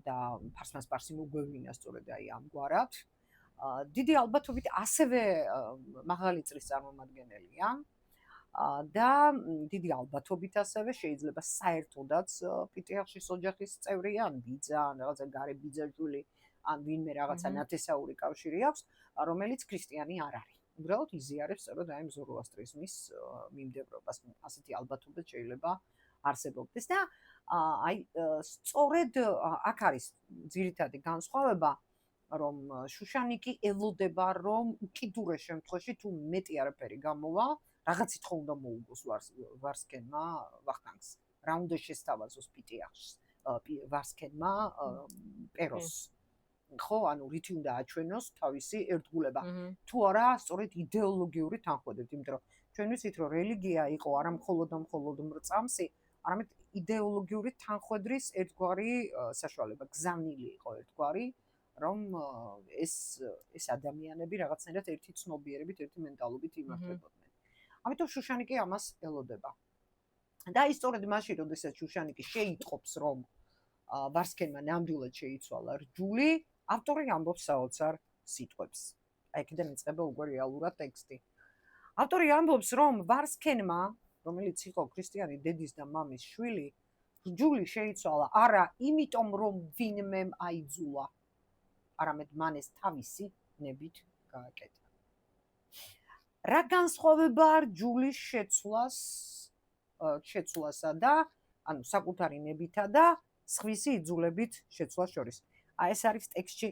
და ფარსმან სპარსი მოგვევლინა სწორედ აი ამგვარად. დიდი ალბათობით ასევე მაღალი წრის წარმომადგენელია. და დიდი ალბათობით ასევე შეიძლება საერთოდაც პიტრიარქის ოჯახის წევრია, ან ბიძა, ან რაღაცა გარე ბიძაშვილი, ან ვინმე რაღაცა ნათესაური კავშირი აქვს, რომელიც ქრისტიანი არ არის. უბრალოდ იზიარებს სწორედ აი ზოროასტრიზმის მიმდევრობას. ასეთი ალბათობით შეიძლება არსებობდეს და აი სწორედ აქ არის ძირითადი განსხვავება, რომ შუშანიკი ელოდება, რომ უკიდურეს შემთხვევაში თუ მეტი არაფერი გამოვა, რაღაცით ხო უნდა მოუგოს ვარსკენმა ვახტანგს. რა უნდა შესთავაზოს პიტრიარქს ვარსკენმა პეროს. ხო, ანუ რითი უნდა აჩვენოს თავისი ერთგულება. თუ არა, სწორედ იდეოლოგიური თანხმობებით, იმიტომ რომ ჩვენ ვიცით, რომ რელიგია იყო არა მხოლოდ მრწამსი, არამედ იდეოლოგიური თანხმედრის ერთგვარი საშუალება, გზავნილი იყო ერთგვარი, რომ ეს ადამიანები რაღაცნაირად ერთი ცნობიერებით, ერთი მენტალობით იმართებოდნენ. ამიტომ შუშანიკი ამას ელოდება. და ის სწორედ მაშინ, როდესაც შუშანიკი შეიტყობს, რომ ვარსკენმა ნამდვილად შეიცვალა რჯული, ავტორი ამბობს საოცარ სიტყვებს. აი აქედან იწყება უკვე რეალურად ტექსტი. ავტორი ამბობს, რომ ვარსკენმა, რომელიც იყო ქრისტიანი დედის და მამის შვილი, რჯული შეიცვალა არა იმიტომ, რომ ვინმემ აიძულა, არამედ მან ეს თავისი ნებით გააკეთა. რა განსხვავება რჯულის შეცვლასა და ანუ საკუთარი ნებითა და სხვისი იძულებით შეცვლას შორის. აი ეს არის ტექსტში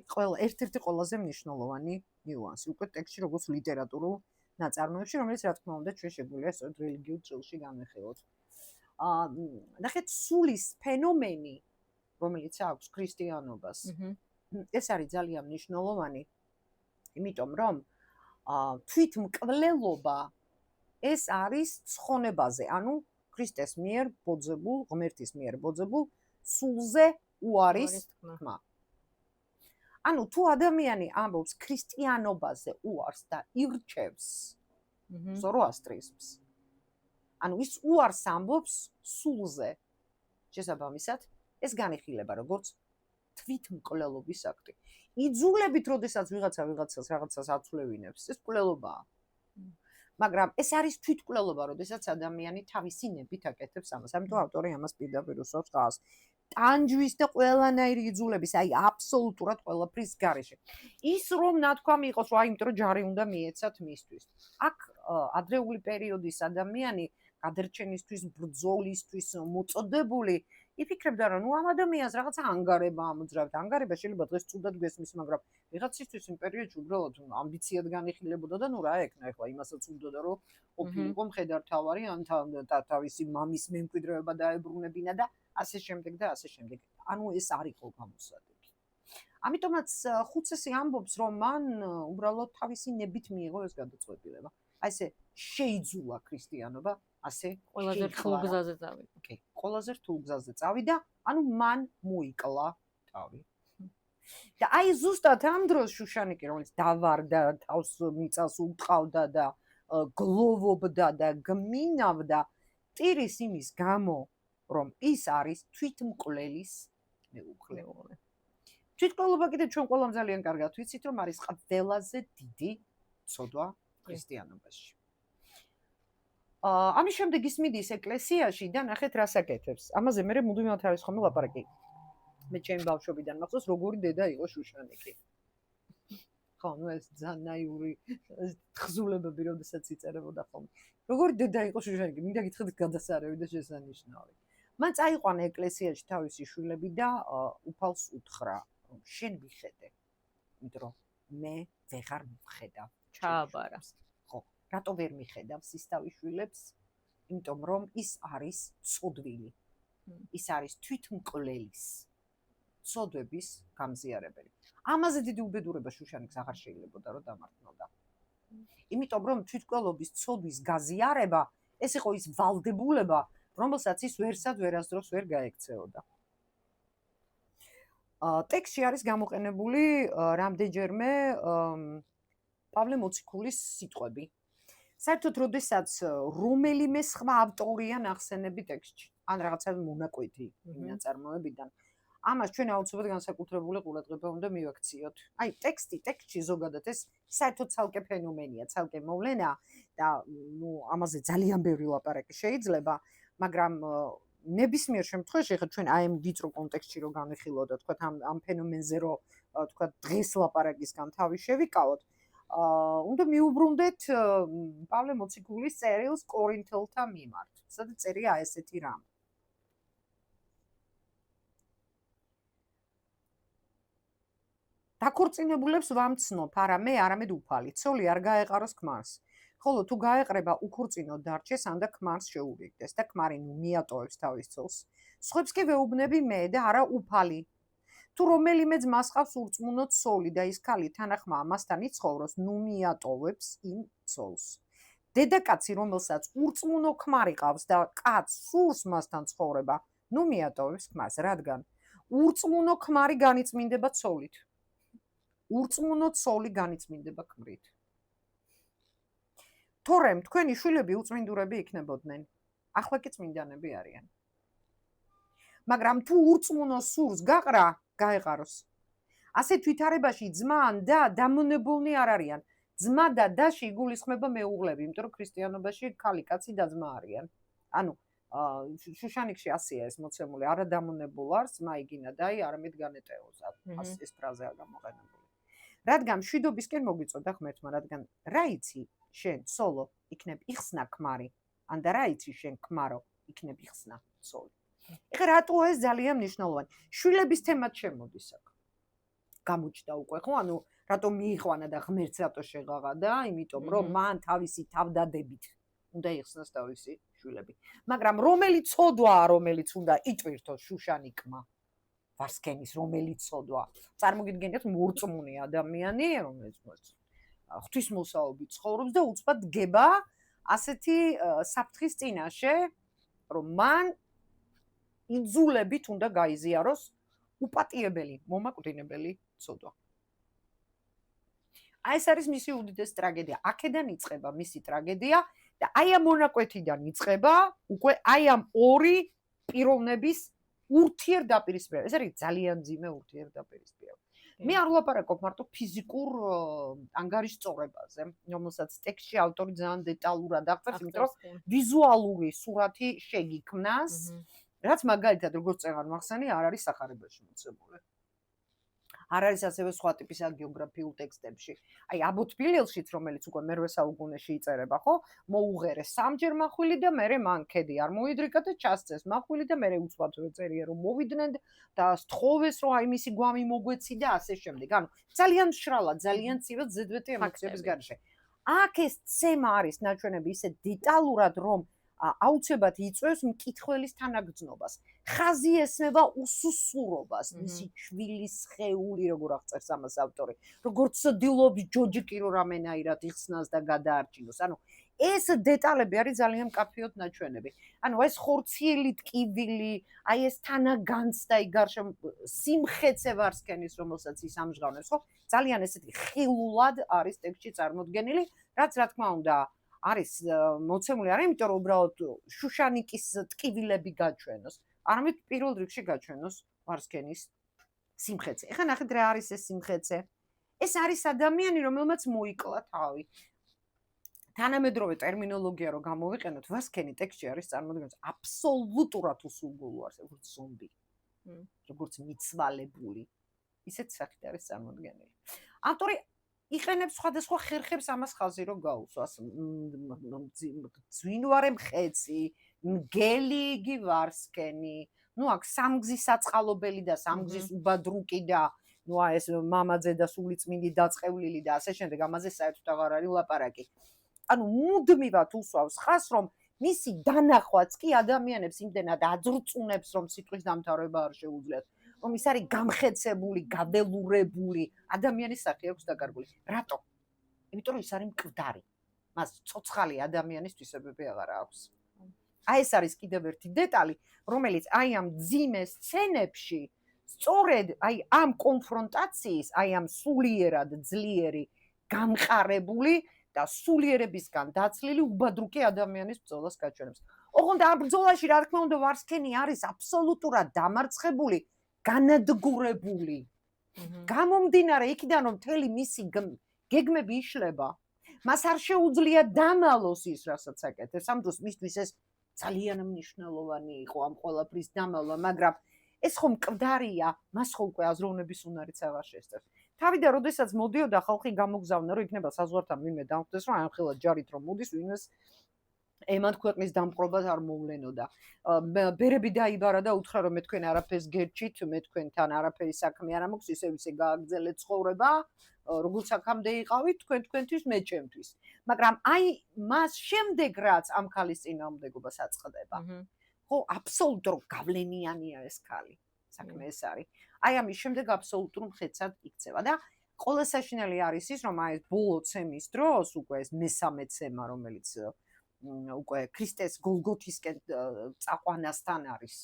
ერთ-ერთი ყველაზე მნიშვნელოვანი ნიუანსი. უკვე ტექსტში როგორც ლიტერატურულ ნაწარმოებში, რომელიც რა თქმა უნდა ჩვენ შეგვიძლია სწორედ რელიგიურ წილში განვიხილოთ. ნახეთ, სულის ფენომენი, რომელიც აქვს ქრისტიანობას, ეს არის ძალიან მნიშვნელოვანი, იმიტომ რომ თვითმკვლელობა ეს არის ცხონებაზე, ანუ ქრისტეს მიერ ბოძებულ, ღმერთის მიერ ბოძებულ სულზე უარის თქმა. ანუ თუ ადამიანი ამბობს ქრისტიანობაზე უარს და ირჩევს ზოროასტრიზმს, ანუ ის უარს ამბობს სულზე. შესაბამისად, ეს განიხილება როგორც თვითმკვლელობის აქტი. იძულებით, როდესაც ვიღაცას რაღაცას აცვლევინებს, ეს მკვლელობაა. მაგრამ ეს არის თვითმკვლელობა, როდესაც ადამიანი თავისი ნებით აკეთებს ამას. ამიტომ ავტორი ამას პირდაპირ უსვამს ხაზს. ტანჯვის და ყველანაირი იძულების, აი აბსოლუტურად ყველაფრის გარეშე. ის რომ ნათქვამი იყოს, რომ აი იმიტომ რომ ჯარი უნდა მიეცათ მისთვის. აქ ადრეული პერიოდის ადამიანი გადარჩენისთვის, ბრძოლისთვის მოწოდებული იფიქრებდა, რომ ნუ ამ ადამიანს რაღაცა ანგარება ამოძრავთ. ანგარება შეიძლება დღეს ცუდად გვესმის, მაგრამ ვიღაცისთვის იმ პერიოდში უბრალოდ ამბიციად განიხილებოდა და ნუ რა ეკნა ახლა იმასაც უნდოდა, რომ ყოფილიყო მხედართავარი, ან თავისი მამის მემკვიდრეობა დაებრუნებინა და ასე შემდეგ და ასე შემდეგ. ანუ ეს არ იყო გამოსადები. ამიტომაც ხუცესი ამბობს, რომ მან უბრალოდ თავისი ნებით მიიღო ეს გადაწყვეტილება. აი ესე შეიძულა ქრისტიანობა, ასე
ყველაზე რთულ გზაზე წავიდა.
კი, ყველაზე რთულ გზაზე წავიდა, ანუ მან მოიკლა თავი. და აი ზუსტად ამ დროს შუშანიკი, რომელიც დავარდა, თავს მიწას უტყავდა და გლოვობდა და გმინავდა, ტირის იმის გამო, რომ ის არის თვითმკვლელის მეუღლე. თვითმკვლელობა კიდე ჩვენ ყველამ ძალიან კარგად ვიცით, რომ არის ყველაზე დიდი ცოდვა ქრისტიანობაში. ამის შემდეგ ის მიდის ეკლესიაში და ნახეთ რას აკეთებს. ამაზე მე მუდმივად არის ხოლმე ლაპარაკი. მე ჩემი ბავშვობიდან მახსოვს, როგორი დედა იყო შუშანიკი. ხო, ნუ ეს ძანაიური თხზულებები, როდესაც იწერებოდა ხოლმე. როგორი დედა იყო შუშანიკი, მინდა გითხრათ გადასარევი და შესანიშნავი. მან წაიყვანა ეკლესიაში თავისი შვილები და უფალს უთხრა, რომ შენ მიხედე, იმიტომ რომ მე ვეღარ მივხედავ.
ჩააბარა.
ხო, რატო ვერ მიხედავს ის თავის შვილებს? იმიტომ რომ ის არის ცოდვილი. ის არის თვითმკვლელის ცოდვების გამზიარებელი. ამაზე დიდი უბედურება შუშანიკს აღარ შეიძლებოდა რომ დამართნოდა. იმიტომ რომ თვითმკვლელობის ცოდვის გაზიარება ეს იყო ის ვალდებულება, რომელსაც ის ვერსად ვერასდროს ვერ გაექცეოდა. ტექსტში არის გამოყენებული რამდენჯერმე პავლე მოციქულის სიტყვები. საერთოდ, როდესაც რომელიმე სხვა ავტორია ნახსენები ტექსტში, ან რაღაცა მონაკვეთი ნაწარმოებიდან, ამას ჩვენ აუცილებლად განსაკუთრებული ყურადღება უნდა მივაქციოთ. აი, ტექსტში ზოგადად ეს საერთოდ ცალკე ფენომენია, ცალკე მოვლენა და ამაზე ძალიან ბევრი ლაპარაკი შეიძლება, მაგრამ ნებისმიერ შემთხვევაში, ხა ჩვენ აი ამ ვიწრო კონტექსტში რო განვიხილოთ და თქვა ამ ფენომენზე რო თქვა დღეს ლაპარაკისგან თავი შევიკავოთ, უნდა მიუბრუნდეთ პავლე მოციქულის წერილს კორინთელთა მიმართ. სადაც წერია ესეთი რამ. დაქორწინებულებს ვამცნობ, არამე არამედ უფალი, ცოლი არ გაეყაროს ქმარს. ხოლო თუ გაეყრება უკურწინო დარჩეს, ან და ქმარს შეურიგდეს და ქმარი მიატოვებს თავის ცოლს. სხვებს კი ვეუბნები მე და არა უფალი. თუ რომელიმე ძმას ყავს ურწმუნო ცოლი და ის ქალი თანახმა ამასთან იცხოვროს, მიატოვებს იმ ცოლს. დედაკაცი, რომელსაც ურწმუნო ქმარი ყავს და კაცს სურს მასთან ცხოვრება, მიატოვებს ქმარს, რადგან ურწმუნო ქმარი განიწმინდება ცოლით. ურწმუნო ცოლი განიწმინდება ქმრით. თორემ თქვენი შვილები უწმინდურები იქნებოდნენ. ახლა კი წმინდანები არიან. მაგრამ თუ ურწმუნო სურს გაყრა, გაეყაროს. ასეთ ვითარებაში ძმა ან და დამონებულნი არ არიან. ძმა და დაში იგულისხმება მეუღლები, იმიტომ რომ ქრისტიანობაში ქალი კაცი და ძმა არიან. ანუ შუშანიკში ასეა ეს მოცემული, არა დამონებულ არს, ძმა იგინა დაი, არამედ განეტეოს. ეს ფრაზაა გამოყენებული. რადგან მშვიდობისკენ მოგვიწოდა ღმერთმა, რადგან რა იცი შენ ცოლო იქნებ იხსნა ქმარი, ან და რა იცი შენ ქმარო იქნებ იხსნა ცოლი. ეხლა რატო ეს ძალიან მნიშვნელოვანი? შვილების თემად შემოდის აქ. გამოჩნდა უკვე, ხო? ანუ რატო მიიყვანა და ღმერთს რატო შეღაღა და იმიტომ რომ მან თავისი თავდადებით უნდა იხსნას თავისი შვილები. მაგრამ რომელიც ცოდვაა, რომელიც უნდა იტვირთოს შუშანიკმა ვარსკენის რომელიც ცოდვა. წარმოგიდგენთ მორწმუნე ადამიანი, რომელიც ღვთისმოსაობით ცხოვრობს და უცბად დგება ასეთი საფრთხის წინაშე, რომ მან იძულებით უნდა გაიზიაროს უპატიებელი, მომაკვდინებელი ცოდვა. აი ეს არის მისი უდიდესი ტრაგედია. აქედან იწყება მისი ტრაგედია და აი ამ მონაკვეთიდან იწყება უკვე აი ამ ორი პიროვნების ურთიერთდაპირისპირება. ეს არის ძალიან ძიმე ურთიერთდაპირისპირება. მე არ ვლაპარაკობ მარტო ფიზიკურ ანგარიშწორებაზე, რომელსაც ტექსტში ავტორი ძალიან დეტალურად აღწერს, იმიტომ რომ ვიზუალური სურათი შეგიქმნას, რაც მაგალითად როგორც წეგარ მახსენი არ არის სახარებაში მოცემული. არ არის ასევე სხვა ტიპის გეოგრაფიულ ტექსტებში. აი აბო თბილელშიც, რომელიც უკვე მერვე საუკუნეში იწერება, ხო? მოუღერეს სამჯერ მახვილი და მერე მან ქედი არ მოიდრიკა და ჩასწეს მახვილი და მერე უცბად წერია რომ მოვიდნენ და სთხოვეს რომ აი მისი გვამი მოგვეცი და ასე შემდეგ. ანუ ძალიან მშრალად, ძალიან ცივად ზედვეტი ემოციების გარეშე. აქ ეს ცემა არის ნაჩვენები ისე დეტალურად რომ აუცილებლად იწვევს მკითხველის თანაგრძნობას. ხაზი ესმება უსუსურობას, მისი ჩვილის სხეული, როგორ აღწერს ამას ავტორი, როგორც ცდილობს ჯოჯიკი რომ რამენაირად იხსნას და გადაარჩინოს. ანუ ეს დეტალები არის ძალიან მკაფიოდ ნაჩვენები. ანუ ეს ხორციელი ტკივილი, აი ეს თანაგანცდა იგარშემო სიმხეცე ვარსკენის, რომელსაც ის ამჟღავნებს, ხო? ძალიან ესეთი ხილულად არის ტექსტში წარმოდგენილი, რაც რა თქმა უნდა არის მოცემული არა იმიტომ რომ უბრალოდ შუშანიკის ტკივილები გაჩვენოს, არამედ პირველ რიგში გაჩვენოს ვარსკენის სიმხეცე. ეხლა ნახეთ რა არის ეს სიმხეცე. ეს არის ადამიანი, რომელმაც მოიკლა თავი. თანამედროვე ტერმინოლოგია რო გამოვიყენოთ, ვარსკენი ტექსტში არის წარმოდგენილი აბსოლუტურად უსულგოლო არის, როგორც ზომბი. როგორც მიცვალებული. ისეთ სახით არის წარმოდგენილი. ავტორი იყენებს სხვადასხვა ხერხებს ამას ხაზი რო გაუსვას. ძვინვარე მხეცი, მგელი იგი ვარსკენი, აქ სამგზის საწყალობელი და სამგზის უბადრუკი და ეს მამაძე და სულიწმინდი დაწყევლილი და ასე შემდეგ, ამაზე საერთოდ აღარ არის ლაპარაკი. ანუ მუდმივად უსვავს ხაზს, რომ მისი დანახვაც კი ადამიანებს იმდენად აძრწუნებს, რომ სიტყვის დამთავრება არ შეუძლიათ. რომ ის არის გამხეცებული, გაველურებული, ადამიანის სახე აქვს დაკარგული. რატო? იმიტომ რომ ის არის მკვდარი. მას ცოცხალი ადამიანის თვისებები აღარ აქვს. აი ეს არის კიდევ ერთი დეტალი, რომელიც აი ამ ძიმე სცენებში სწორედ აი ამ კონფრონტაციის, აი ამ სულიერად ძლიერი გამყარებული და სულიერებისგან დაცლილი უბადრუკი ადამიანის ბრძოლას გაჩვენებს. ოღონდ ამ ბრძოლაში რა თქმა უნდა ვარსქენი არის აბსოლუტურად დამარცხებული, განადგურებული. გამომდინარე იქიდან რომ მთელი მისი გეგმები იშლება, მას არ შეუძლია დამალოს ის, რასაც აკეთებს. ამ დროს მისთვის ეს ძალიან მნიშვნელოვანი იყო ამ ყველაფრის დამალვა, მაგრამ ეს ხომ მკვდარია, მას ხო უკვე აზროვნების უნარიც აღარ შესწევს. თავიდან როდესაც მოდიოდა ხალხი გამოგზავნა, რომ იქნება საზღვართან ვინმე დამხვდეს, რომ ამხელა ჯარით რომ მოდის, ვინმეს ემად ქვეყნის დამპყრობად არ მოვლენოდა. ბერები დაიბარა და უთხრა რომ მე თქვენ არაფერს გერჩით, მე თქვენთან არაფერი საქმე არ მაქვს, ისევ ისე გააგრძელეთ ცხოვრება, როგორც აქამდე იყავით, თქვენთვის, მე ჩემთვის. მაგრამ აი მას შემდეგ რაც ამ ქალის წინააღმდეგობას აწყდება. ხო, აბსოლუტურად გავლენიანია ეს ქალი. საქმე ეს არის. აი ამის შემდეგ აბსოლუტურ მხედრად იქცევა და ყველა საშინელი არის ის, რომ აი ეს ბოლო ცემის დროს უკვე ეს მესამე ცემა, რომელიც უკვე ქრისტეს გოლგოთისკენ წაყვანასთან არის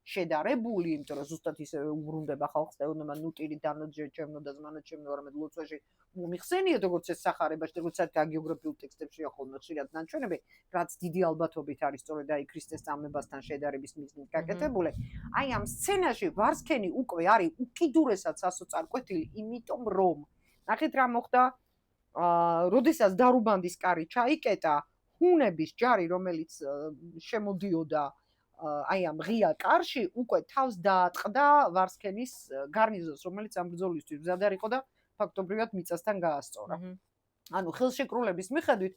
შედარებული, იმიტომ რომ ზუსტად ისე უბრუნდება ხალხს და უნდა ნუტირი დანაჯერ ჩემნო და ზმანა ჩემნო, რამე ლოცვაში მომიხსენიეთ, როგორც ეს სახარებაში, როგორც გეოგრაფიულ ტექსტებში ახლა ხშირად ნაჩვენები, რაც დიდი ალბათობით არის სწორედ აი ქრისტეს წამებასთან შედარების მიზნით გაკეთებული. აი ამ სცენაში ვარსქენი უკვე არის უკიდურესად სასოწარკვეთილი, იმიტომ რომ ნახეთ რა მოხდა, როდესაც დარუბანდის კარი ჩაიკეტა, ჰუნების ჯარი, რომელიც შემოდიოდა აი ამ ღია კარში, უკვე თავს დაატყდა ვარსქენის გარნიზონს, რომელიც ამ ბრძოლისთვის მზად იყო და ფაქტობრივად მიწასთან გაასწორა. ანუ ხელშეკრულების მიხედვით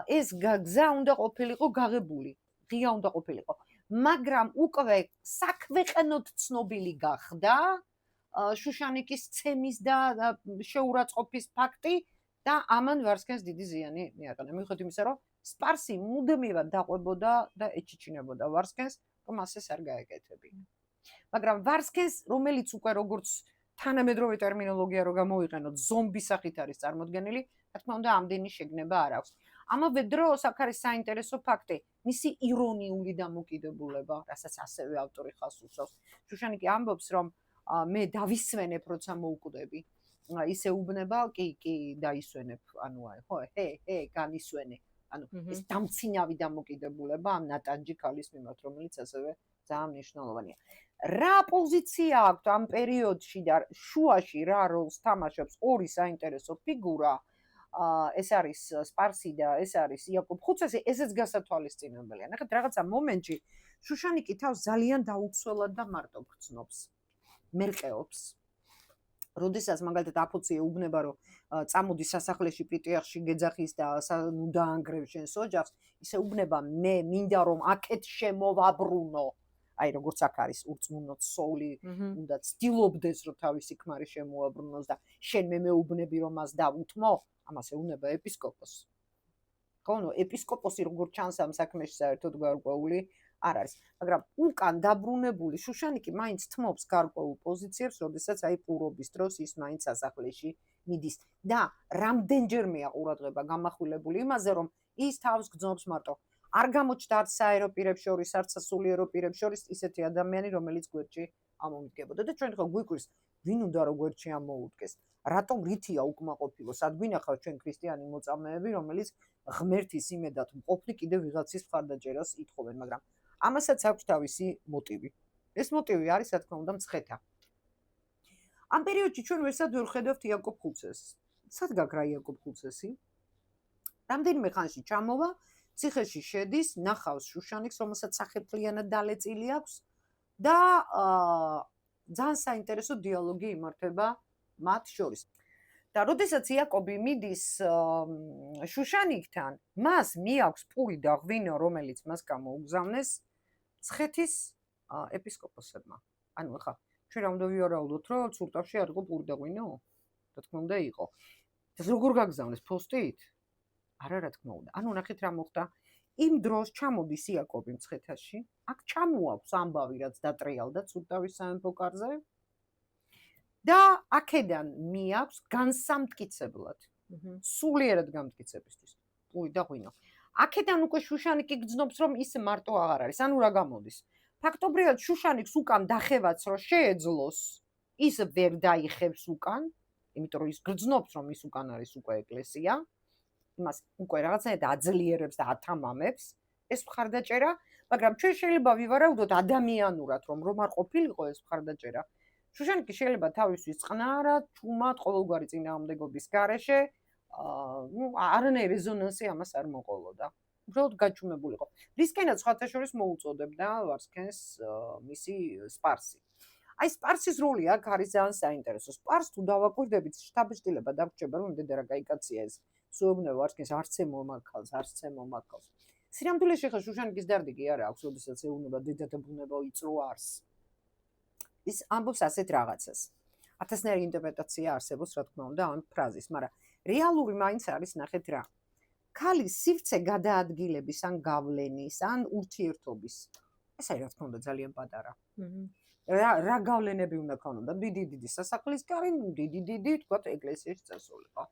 ეს გზა უნდა ყოფილიყო გაღებული, ღია უნდა ყოფილიყო. მაგრამ უკვე საქვეყნოდ ცნობილი გახდა შუშანიკის ცემის და შეურაცხყოფის ფაქტი და ამან ვარსქენს დიდი ზიანი მიაყენა. მიუხედავად იმისა, რომ სპარსი მუდმივად დაყვებოდა და ეჩიჩინებოდა ვარსქენს, რომ მას ეს არ გაეკეთებინა. მაგრამ ვარსქენს, რომელიც უკვე როგორც თანამედროვე ტერმინოლოგია რო გამოვიყენოთ, ზომბის სახით არის წარმოდგენილი, რა თქმა უნდა, ამდენი შეგნება არ აქვს. ამავე დროს აქ არის საინტერესო ფაქტი, მისი ირონიული დამოკიდებულება, რასაც ასევე ავტორი ხაზს უსვავს. შუშანიკი ამბობს, რომ მე დავისვენებ, როცა მოვკვდები. ისე უბნება, კი, დაისვენებ, ანუ ხო, განისვენე. ანუ ეს დამცინავი დამოკიდებულება ამ ნატანჯი ქალის მიმართ, რომელიც ასევე ძალიან მნიშვნელოვანია. რა პოზიცია აქვს ამ პერიოდში და შუაში რა როლს თამაშობს ორი საინტერესო ფიგურა, ეს არის სპარსი და ეს არის იაკობ ხუცესი, ესეც გასათვალისწინებელია. ნახეთ, რაღაცა მომენტში შუშანიკი თავს ძალიან დაუცველად და მარტო გრძნობს. მერყეობს. როდესაც მაგალითად აფოცია უბნება, რომ წამოდი სასახლეში პრიტიახში გეძახის და ნუ დაანგრევ შენს ოჯახს, ისე უბნება მე მინდა რომ აქეთ შემოვაბრუნო. აი როგორც აქ არის ურწმუნო სოული, უნდა ცდილობდეს რომ თავისი ქმარი შემოაბრუნოს და შენ მე მეუბნები რომ მას დავუთმო, ამას ეუბნება ეპისკოპოსი. ხო, ნუ ეპისკოპოსი როგორც ჩანს ამ საქმეში საერთოდ გარკვეული არ არის, მაგრამ უკან დაბრუნებული შუშანიკი მაინც თმობს გარკვეულ პოზიციებს, როდესაც აი პურობის დროს ის მაინც სასახლეში მიდის და რამდენჯერმეა ყურადღება გამახვილებული იმაზე, რომ ის თავს გრძნობს მარტო. არ გამოჩნდა არც საერო პირებს შორის, არც სასულიერო პირებს შორის ისეთი ადამიანი, რომელიც გვერდში ამომიდგებოდა და ჩვენ ხო გვიკვირს, ვინ უნდა რომ გვერდში ამოუდგეს? რატომ რითია უკმაყოფილო? სად გვინახავთ ჩვენ ქრისტიანი მოწამეები, რომელიც ღმერთის იმედად მყოფნი კიდევ ვიღაცის მხარდაჭერას ითხოვენ, მაგრამ ამასაც აქვს თავისი მოტივი. ეს მოტივი არის, რა თქმა უნდა, მცხეთა. ამ პერიოდში ჩვენ ვერსად ვერ ხედავთ იაკობ ხუცესს. სად გაქრა იაკობ ხუცესი? რამდენიმე ხანში ჩამოვა, ციხეში შედის, ნახავს შუშანიკს, რომელსაც სახეფლიანად დალეწილი აქვს და ძალიან საინტერესო დიალოგი იმართება მათ შორის. და როდესაც იაკობი მიდის შუშანიკთან, მას მიაქვს პური და ღვინო, რომელიც მას გამოუგზავნეს მცხეთის ეპისკოპოსებმა. ანუ ხა ჩვენ რა უნდა ვიარაუდოთ, რომ ცურტავში არ იყო პური და ღვინო? რა თქმა უნდა იყო. ეს როგორ გაგზავნეს ფოსტით? არა, რა თქმა უნდა. ანუ ნახეთ რა მოხდა. იმ დროს ჩამოდის იაკობი მცხეთაში, აქ ჩამოაქვს ამბავი, რაც დატრიალდა ცურტავის სამეფო კარზე. და აქედან მიაქვს განსამტკიცებლად, სულიერად გამტკიცებისთვის, პური და ღვინო. აქედან უკვე შუშანიკი გრძნობს, რომ ის მარტო აღარ არის. ანუ რა გამოდის? ფაქტობრივად შუშანიკს უკან დახევაც რო შეეძლოს, ის ვერ დაიხევს უკან, იმიტომ რომ ის გრძნობს, რომ ის უკან არის უკვე ეკლესია. იმას უკვე რაღაცნაირად აძლიერებს და ათამამებს ეს მხარდაჭერა, მაგრამ ჩვენ შეიძლება ვივარაუდოთ ადამიანურად, რომ არ ყოფილიყო ეს მხარდაჭერა. შუშანიკი შეიძლება თავისთვის წყნარად, ჩუმად, ყოველგვარი წინააღმდეგობის გარეშე, არანაირი რეზონანსი ამას არ მოყოლოდა. უბრალოდ გაჩუმებულიყო. რისკენაც სხვათა შორის მოუწოდებდა ვარსკენს მისი სპარსი. აი სპარსის როლი აქ არის ძალიან საინტერესო. სპარს თუ დავაკვირდებით, შთაბეჭდილება დაგვრჩება, რომ დედა რა კაი კაცია ეს. სუებნე ვარსკენს არც ემომაქალს. სინამდვილეში ხა შუშანიკის დარდი კი არა აქვს, როდესაც ეუბნება დედათა ბუნება იწრო არს. ის ამბობს ასეთ რაღაცას. ათასნაირი ინტერპრეტაცია არსებობს, რა თქმა უნდა, ამ ფრაზის, მაგრამ რეალური მაინც არის ნახეთ რა. ქალის სივრცე გადაადგილების ან გავლენის ან ურთიერთობის. ეს არის რა თქმა უნდა ძალიან პატარა. რა გავლენები უნდა ქონოდა? დიდი სასახლის კარი, დიდი თქვათ ეკლესიაში წასულიყო.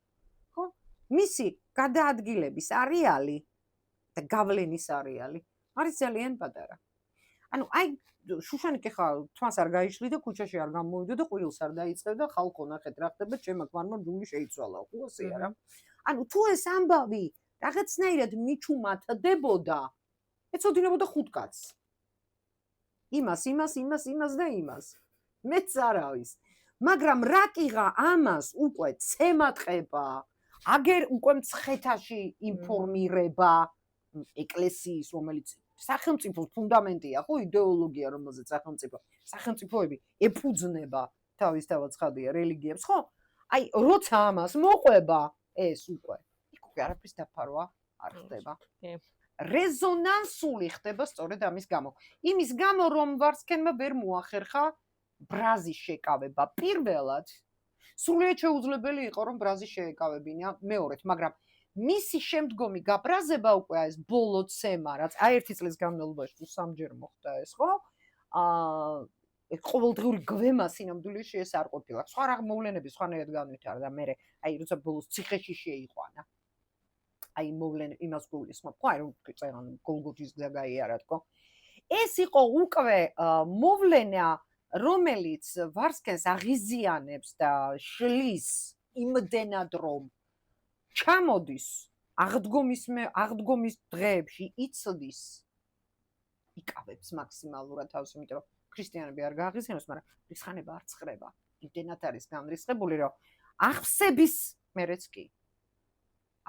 ხო? მისი გადაადგილების არეალი და გავლენის არეალი არის ძალიან პატარა. ანუ აი შუშანიკი ხა თვას არ გაიშლი და ქუჩაში არ გამოვიდა და ყვირილს არ დაიწყებ და ხალხო ნახეთ რა ხდება, ჩემმა ქმარმა ჯული შეიცვალა, ხო ასე არა? ანუ თუ ეს ამბავი რაღაცნაირად მიჩუმათდებოდა, ეცოდინებოდა ხუთ კაცს. იმას და იმას. მეც არავის. მაგრამ რა კიღა ამას უკვე ცემატყება, აგერ უკვე მცხეთაში ინფორმირება ეკლესიის, რომელიც სახელმწიფოს ფუნდამენტია, ხო, იდეოლოგია, რომელზეც სახელმწიფოები ეფუძნება თავისთავად ცხადია რელიგიებს, ხო? აი, როცა ამას მოყვება, ეს უკვე არაფრის დაფარვა არ ხდება. რეზონანსული ხდება სწორედ ამის გამო. იმის გამო, რომ ვარსკენმა ვერ მოახერხა ბრაზის შეკავება პირველად. სრულიად შეუძლებელი იყო, რომ ბრაზი შეეკავებინა მეორედ, მაგრამ მისი შემდგომი გაბრაზება უკვე ეს ბოლო ცემა, რაც აი 1 წლის განმავლობაში თუ 3-ჯერ მოხდა ეს, ხო? ყოველდღიური გვემა სინამდვილეში ეს არ ყოფილა. სხვა რა მოვლენები სხვანაირად განვითარდა და მე აი როცა ბოლოს ციხეში შეიყვანა. აი მოვლენ იმას გულისხმობ, ხო, აი რომ წერან გოლგოთის გზა გაიარა თქო. ეს იყო უკვე მოვლენა, რომელიც ვარსკენს აღიზიანებს და შლის იმდენად რომ ჩამოდის აღდგომის დღეებში იცდის იკავებს მაქსიმალურად თავს, იმიტომ რომ ქრისტიანები არ გააღიზიანებს, მაგრამ რისხანება არ ცხრება. იმდენად არის განრისხებული, რომ აღსების მერეც კი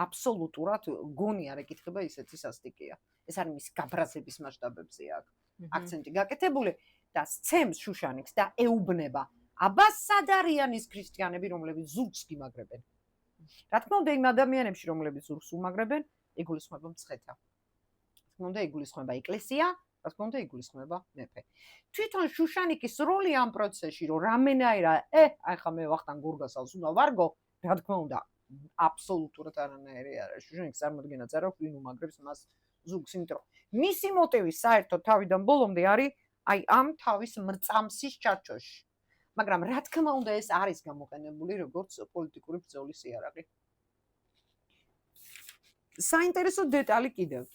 აბსოლუტურად გონი არ ეკითხება ისეთი სასტიკია. ეს არის მისი გაბრაზების მასშტაბებზე აქ აქცენტი გაკეთებული და სცემს შუშანიკს და ეუბნება აბა სად არიან ის ქრისტიანები, რომლებიც ზურგს გიმაგრებენ. რა თქმა უნდა, იმ ადამიანებში, რომლებიც ზურგს უმაგრებენ, იგულისხმება მცხეთა. რა თქმა უნდა, იგულისხმება ეკლესია, რა თქმა უნდა, იგულისხმება მეფე. თვითონ შუშანიკის როლი ამ პროცესში, რომ რამენაირად, აი ხა მე ვახტანგ გურგასალს უნდა ვარგო, რა თქმა უნდა, აბსოლუტურად არანაირი არ არის. შუშანიკს წარმოდგენაც არ აქვს, ვინ უმაგრებს მას ზურგს, იმიტომ რომ მისი მოტივი საერთოდ თავიდან ბოლომდე არის აი ამ თავის მრწამსის ჩარჩოში. მაგრამ რა თქმა უნდა, ეს არის გამოყენებული როგორც პოლიტიკური ბრძოლის იარაღი. საინტერესო დეტალი კიდევ.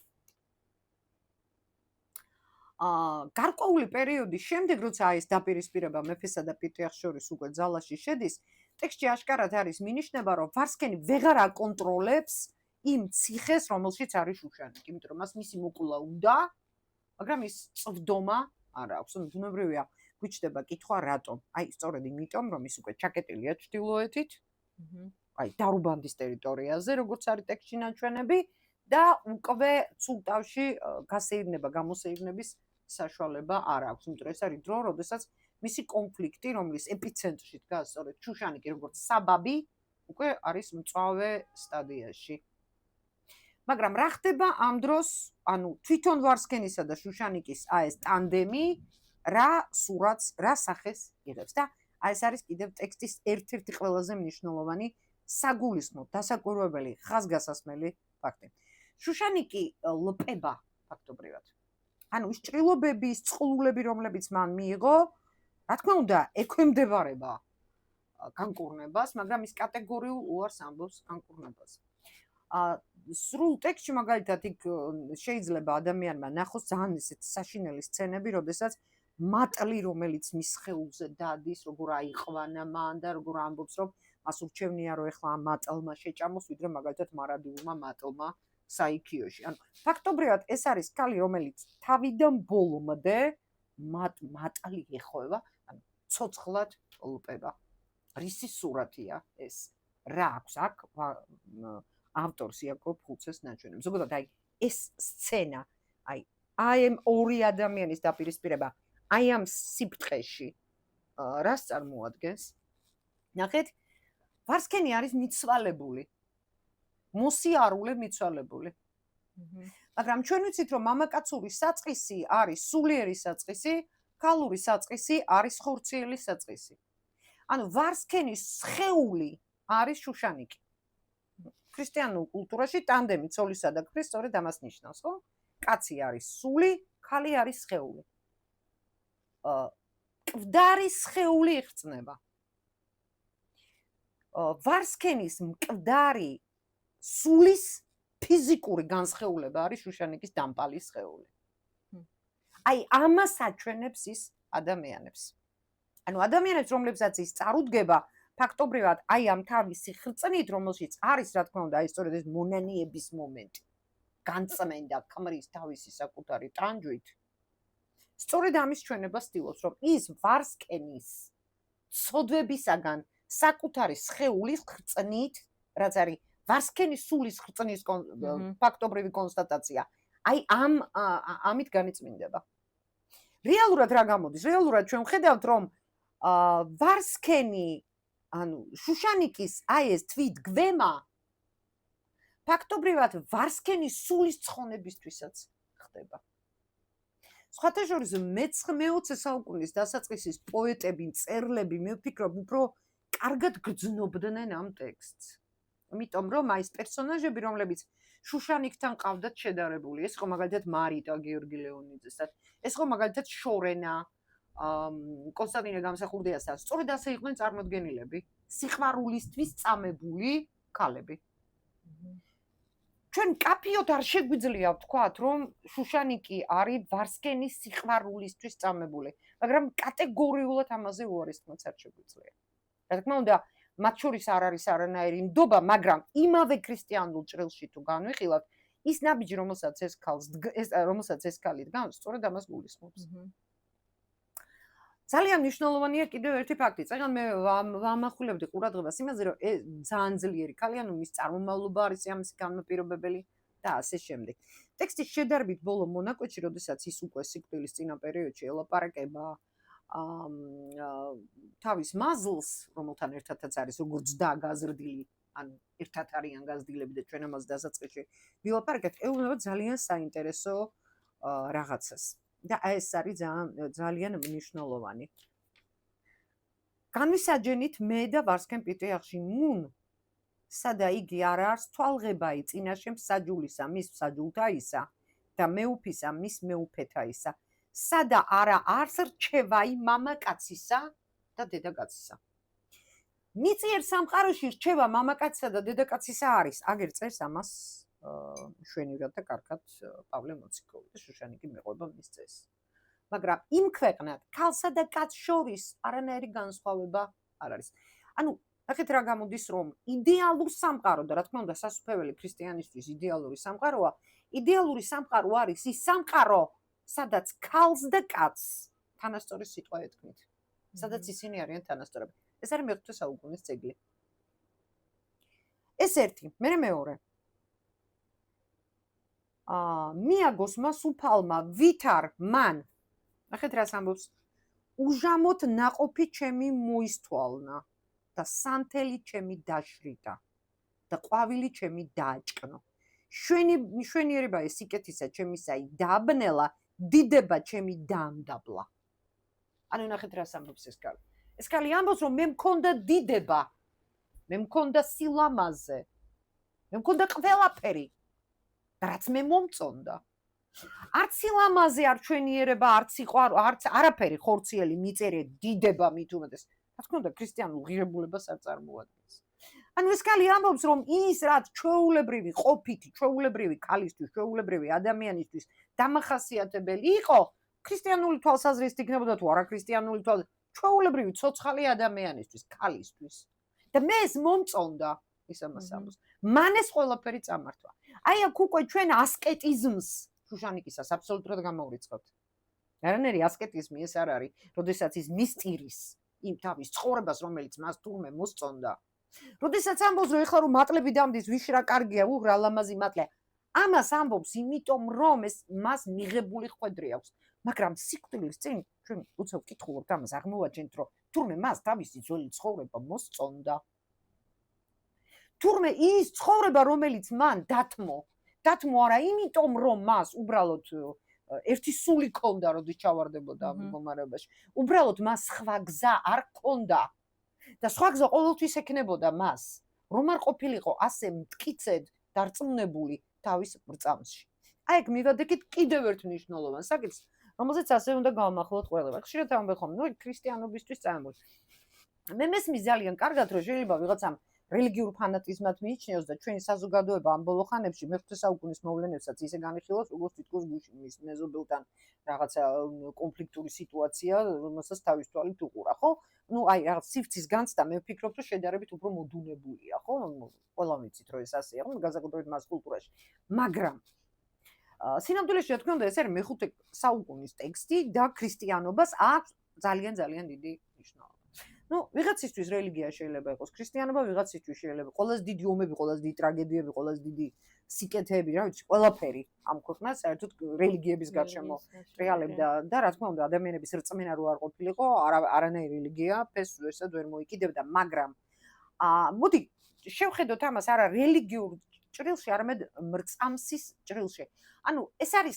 გარკვეული პერიოდის შემდეგ, როცა ეს დაპირისპირება მეფესა და პიტრიარხს შორის უკვე ძალაში შედის, ტექსტში აშკარად არის მინიშნება, რომ ვარსკენი ვეღარ აკონტროლებს იმ ციხეს, რომელშიც არის შუშანიკი, იმიტომ რომ მას მისი მოკულა უნდა, მაგრამ ის წვდომა არ აქვს. ბუნებრივია, გვიჩნდება კითხვა რატომ? აი, სწორედ იმიტომ, რომ ის უკვე ჩაკეტილია ჩრდილოეთით, აი, დარუბანდის ტერიტორიაზე, როგორც არის ტექსტში ნაჩვენები და უკვე ცულტავში გამოსეირნების საშუალება არ აქვს. იმიტომ ეს არის დრო, როდესაც მისი კონფლიქტი, რომლის ეპიცენტრში დგას სწორედ შუშანიკი, როგორც საბაბი, უკვე არის მწვავე სტადიაში. მაგრამ რა ხდება ამ დროს, ანუ თვითონ ვარსკენისა და შუშანიკის ეს ტანდემი რა სურათს, რა სახეს იღებს და ეს არის კიდევ ტექსტის ერთ-ერთი ყველაზე მნიშვნელოვანი საგულისხმო, დასაკვირვებელი, ხაზგასასმელი ფაქტი. შუშანიკი ლპება ფაქტობრივად. ანუ ის ჭრილობები, ის წყლულები, რომლებიც მან მიიღო, რა თქმა უნდა, ექვემდებარება განკურნებას, მაგრამ ის კატეგორიულ უარს ამბობს განკურნებას. სრულ ტექსტში მაგალითად იქ შეიძლება ადამიანმა ნახოს ძალიან ისეთ საშინელი სცენები, როდესაც მატლი, რომელიც მის სხეულზე დადის, როგორ აიყვანა მან და როგორ ამბობს, რომ მას ურჩევნია, რომ ეხლა ამ მატლმა შეჭამოს, ვიდრე მაგალითად მარადიულმა მატლმა საიქიოში. ანუ ფაქტობრივად ეს არის ქალი, რომელიც თავიდან ბოლომდე მატლი ეხოება, ანუ ცოცხლად ლუპება. რისი სურათია ეს? რა აქვს აქ ავტორს იაკობ ფულცეს ნაჩვენებს. ზოგადად აი ეს სცენა, აი ამ ორი ადამიანის დაპირისპირება, აი ამ სიფრთხეში რას წარმოადგენს? ნახეთ, ვარსკენი არის მიცვალებული. მოსიარულე მიცვალებული. მაგრამ ჩვენ ვიცით, რომ მამაკაცური საწყისი არის სულიერი საწყისი, ქალური საწყისი არის ხორციელი საწყისი. ანუ ვარსკენის სხეული არის შუშანიკი. ქრისტიანულ კულტურაში ტანდემი ცოლისა და ქმრის სწორედ ამას ნიშნავს, ხო? კაცი არის სული, ქალი არის სხეული. მკვდარი სხეული იხსნება. ვარსკენის მკვდარი სულის ფიზიკური განსხეულება არის შუშანიკის დამპალი სხეული. აი ამას აჩვენებს ის ადამიანებს. ანუ ადამიანებს, რომლებსაც ის წარუდგება, ფაქტობრივად აი ამ თავისი ხრწნით, რომელშიც არის, რა თქმა უნდა, აი სწორედ ეს მონანიების მომენტი, განწმენდა ქმრის თავისი საკუთარი ტანჯვით. სწორედ ამის ჩვენება ცდილობს, რომ ის ვარსკენის ცოდვებისაგან საკუთარი სხეულის ხრწნით, რაც არის ვარსკენის სულის ხრწნის ფაქტობრივი კონსტატაცია, აი ამით განიწმინდება. რეალურად რა გამოდის? რეალურად ჩვენ ვხედავთ, რომ ვარსკენი, ანუ შუშანიკის აი ეს თვითგვემა ფაქტობრივად ვარსკენის სულის ცხონებისთვისაც ხდება. სხვათა შორის მე-20 საუკუნის დასაწყისის პოეტები, მწერლები, მე ვფიქრობ, უფრო კარგად გრძნობდნენ ამ ტექსტს. იმიტომ რომ აი ეს პერსონაჟები, რომლებიც შუშანიკთან ყავდათ შედარებული, ეს ხო მაგალითად მარიტა გიორგი ლეონიძესთან, ეს ხო მაგალითად შორენა კონსტანტინე გამსახურდიასთან, სწორედ ასე იყვნენ წარმოდგენილები, სიყვარულისთვის წამებული ქალები. ჩვენ კაფიოთ არ შეგვიძლია ვთქვათ, რომ შუშანიკი არის ვარსკენის სიყვარულისთვის წამებული, მაგრამ კატეგორიულად ამაზე უარესთმაც არ შეგვიძლია. რა თქმა უნდა, მათ შორის არ არის არანაირი ნდობა, მაგრამ იმავე ქრისტიანულ ჭრილში თუ განვიხილავთ, ის ნაბიჯი, რომელსაც ეს ქალი დგამს, სწორედ ამას გულისხმობს. ძალიან მნიშვნელოვანია კიდევ ერთი ფაქტი. წეგან მე ვამახვილებდი ყურადღებას იმაზე, რომ ძალიან ძლიერი ქალი, ანუ მის წარმომავლობა არის ამის განმაპირობებელი და ასე შემდეგ. ტექსტის შედარებით ბოლო მონაკვეთში, როდესაც ის უკვე სიკვდილის წინა პერიოდში ელაპარაკება თავის მაზლს, რომელთან ერთადაც არის როგორც და გაზრდილი, ანუ ერთად არიან გაზრდილები და ჩვენ ამას დასაწყისში ვილაპარაკებთ, ეუბნება ძალიან საინტერესო რაღაცას. და ეს არის ძალიან მნიშვნელოვანი. განვისაჯენით მე და ვარსკენ პიტრიახში მუნ, სადა იგი არ არის თვალღებაი წინაშე მსაჯულისა, მის მსაჯულთაისა და მეუფისა, მის მეუფეთაისა. სადა არა არს რჩევაი მამაკაცისა და დედაკაცისა. მიწიერ სამყაროში რჩევა მამაკაცისა და დედაკაცისა არის. აგერ წერს ამას შვენივრად და კარგად პავლე მოციქოვი და შუშანიკი მეყვება მის წესს. მაგრამ იმ ქვეყნად ქალსა და კაცს შორის არანაირი განსხვავება არ არის. ანუ ნახეთ რა გამოდის, რომ იდეალურ სამყარო და რა თქმა უნდა სასუფეველი ქრისტიანისთვის იდეალური სამყაროა, იდეალური სამყარო არის ის სამყარო, სადაც ქალს და კაცს თანასწორი სიტყვა ეთქმით. სადაც ისინი არიან თანასწორები. ეს არის მე-5 საუკუნის ძეგლი. ეს ერთი, მეორე. მიაგოს მას უფალმა ვითარ მან. ნახეთ რას ამბობს. უჟამოთ ნაყოფი ჩემი მოისთვალნა და სანთელი ჩემი დაშრიდა და ყვავილი ჩემი დააჭკნო. შვენიერება ეს სიკეთისა ჩემისაი დააბნელა, დიდება ჩემი დაამდაბლა. ანუ ნახეთ რას ამბობს ეს ქალი. ეს ქალი ამბობს, რომ მე მქონდა დიდება, მე მქონდა სილამაზე, მე მქონდა ყველაფერი, რაც მე მომწონდა. არც სილამაზე, არ ჩვენიერება, არც სიყვარული, არც არაფერი ხორციელი, მიწერი, დიდება მით უმეტეს. რა თქმა უნდა, ქრისტიანულ ღირებულებას არ წარმოადგენს. ანუ ეს ქალი ამბობს, რომ ის რაც ჩვეულებრივი ყოფითი, ჩვეულებრივი ქალისთვის, ჩვეულებრივი ადამიანისთვის დამახასიათებელი იყო, ქრისტიანული თვალსაზრისით იქნებოდა თუ არა ქრისტიანული თვალსაზრისით, ჩვეულებრივი ცოცხალი ადამიანისთვის, ქალისთვის. და მე ეს მომწონდა ის ამას ამბობს. მან ეს ყველაფერი წამართვა. აი აქ უკვე ჩვენ ასკეტიზმს შუშანიკისას აბსოლუტურად გამოვრიცხავთ. არანაირი ასკეტიზმი ეს არ არის, როდესაც ის მისწირის იმ თავის ცხოვრებას, რომელიც მას თურმე მოსწონდა. როდესაც ამბობს, რომ ეხლა რომ მატლები დამდის, ვიშ რა კარგია, რა ლამაზი მატლია. ამას ამბობს, იმიტომ რომ ეს მას მიღებული ხვედრი აქვს. მაგრამ სიკვდილის წინ ჩვენ უცებ ვკითხულობთ ამას, აღმოვაჩენთ, რომ თურმე მას თავისი ძველი ცხოვრება მოსწონდა. თურმე ის ცხოვრება, რომელიც მან დათმო არა იმიტომ, რომ მას უბრალოდ ერთი სული ქონდა, როდის ჩავარდებოდა ამ მდგომარეობაში. უბრალოდ მას სხვა გზა არ ქონდა. და სხვა გზა ყოველთვის ექნებოდა მას, რომ არ ყოფილიყო ასე მტკიცედ დარწმუნებული თავის მრწამსში. აი ეგ მივადექით კიდევ ერთ მნიშვნელოვან საკითხს, რომელზეც ასე უნდა გავამახვილოთ ყველება. ხშირად ამბობ ხომ, ნუ ქრისტიანობისთვის წამოდი. მე მესმის ძალიან კარგად, რომ შეიძლება ვიღაცამ რელიგიურ ფანატიზმად მიიჩნიოს და ჩვენი საზოგადოება ამ ბოლო ხანებში მე-5 საუკუნის მოვლენებსაც ისე განიხილავს, როგორც თითქოს გუშინ მეზობელთან რაღაცა კონფლიქტური სიტუაცია, რომელსაც თავის თვალით უყურა, ხო? ნუ აი რაღაც სივრცის განცდა მე ვფიქრობ, რომ შედარებით უფრო მოდუნებულია, ხო? ყველამ ვიცით, რომ ეს ასეა, ხო? განსაკუთრებით მას კულტურაში. მაგრამ სინამდვილეში რა თქმა უნდა, ეს არის მე-5 საუკუნის ტექსტი და ქრისტიანობას აქვს ძალიან დიდი მნიშვნელობა. ნუ ვიღაცისთვის რელიგია შეიძლება იყოს ქრისტიანობა, ვიღაცისთვის შეიძლება ყველაზე დიდი ომები, ყველაზე დიდი ტრაგედიები, ყველაზე დიდი სიკეთეები, რა ვიცი, ყველაფერი ამ ქვეყნას საერთოდ რელიგიების გარშემო ტრიალებდა და რა თქმა უნდა, ადამიანების რწმენა რო არ ყოფილიყო, არანაირი რელიგია ფესს ვერსად ვერ მოიკიდებდა, მაგრამ მოდი შევხედოთ ამას არა რელიგიურ ჭრილში, არამედ მრწამსის ჭრილში. ანუ ეს არის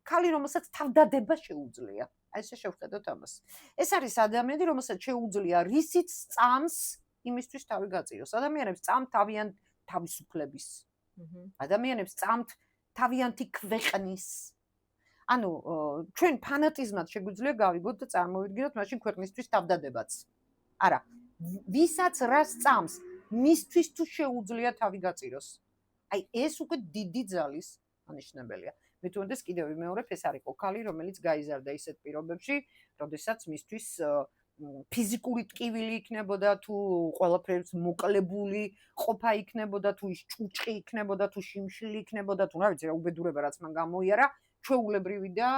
ქალი, რომელსაც თავდადება შეუძლია. აი ესე შევხედოთ ამას. ეს არის ადამიანი, რომელსაც შეუძლია რისიც წამს იმისთვის თავი გაწიროს. ადამიანებს წამთ თავისუფლების. ადამიანებს წამთ თავიანთი ქვეყნის. ანუ ჩვენ ფანატიზმად შეგვიძლია გავიგოთ და წარმოვიდგინოთ მაშინ ქვეყნისთვის თავდადებაც. არა, ვისაც რას წამს, მისთვის თუ შეუძლია თავი გაწიროს. აი ეს უკვე დიდი ძალის ანიშნებელია. მე თუნდაც კიდევ ვიმეორებ, ეს არისო ქალი, რომელიც გაიზარდა ისეთ პირობებში, როდესაც მისთვის ფიზიკური ტკივილი იქნებოდა, თუ ყველაფერს მოკლებული ყოფა იქნებოდა, თუ ის ჭუჭყი იქნებოდა, თუ შიმშილი იქნებოდა, თუ რა ვიცი რა უბედურება რაც მან გამოიარა, ჩვეულებრივი და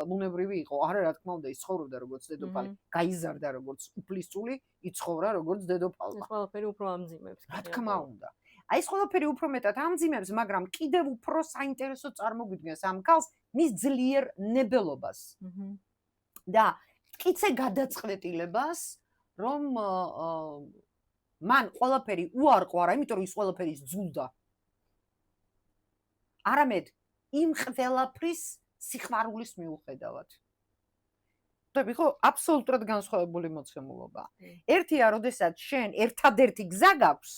ბუნებრივი იყო. არა, რა თქმა უნდა, ის ცხოვრობდა როგორც დედოფალი, გაიზარდა როგორც უფლისწული, იცხოვრა როგორც დედოფალმა.
ეს ყველაფერი უფრო ამძიმებს.
რა თქმა უნდა. აი ეს ყველაფერი უფრო მეტად ამძიმებს, მაგრამ კიდევ უფრო საინტერესო წარმოგვიდგენს ამ ქალს მის ძლიერ ნებელობას. და მტკიცე გადაწყვეტილებას, რომ მან ყველაფერი უარყო, არა იმიტომ რომ ის ყველაფერი ზულდა. არამედ იმ ყველაფრის სიხმარულის მიუხედავად. ხდები ხო, აბსოლუტურად განსხვავებული მოცემულობა. ერთია, როდესაც შენ ერთადერთი გზა გაქვს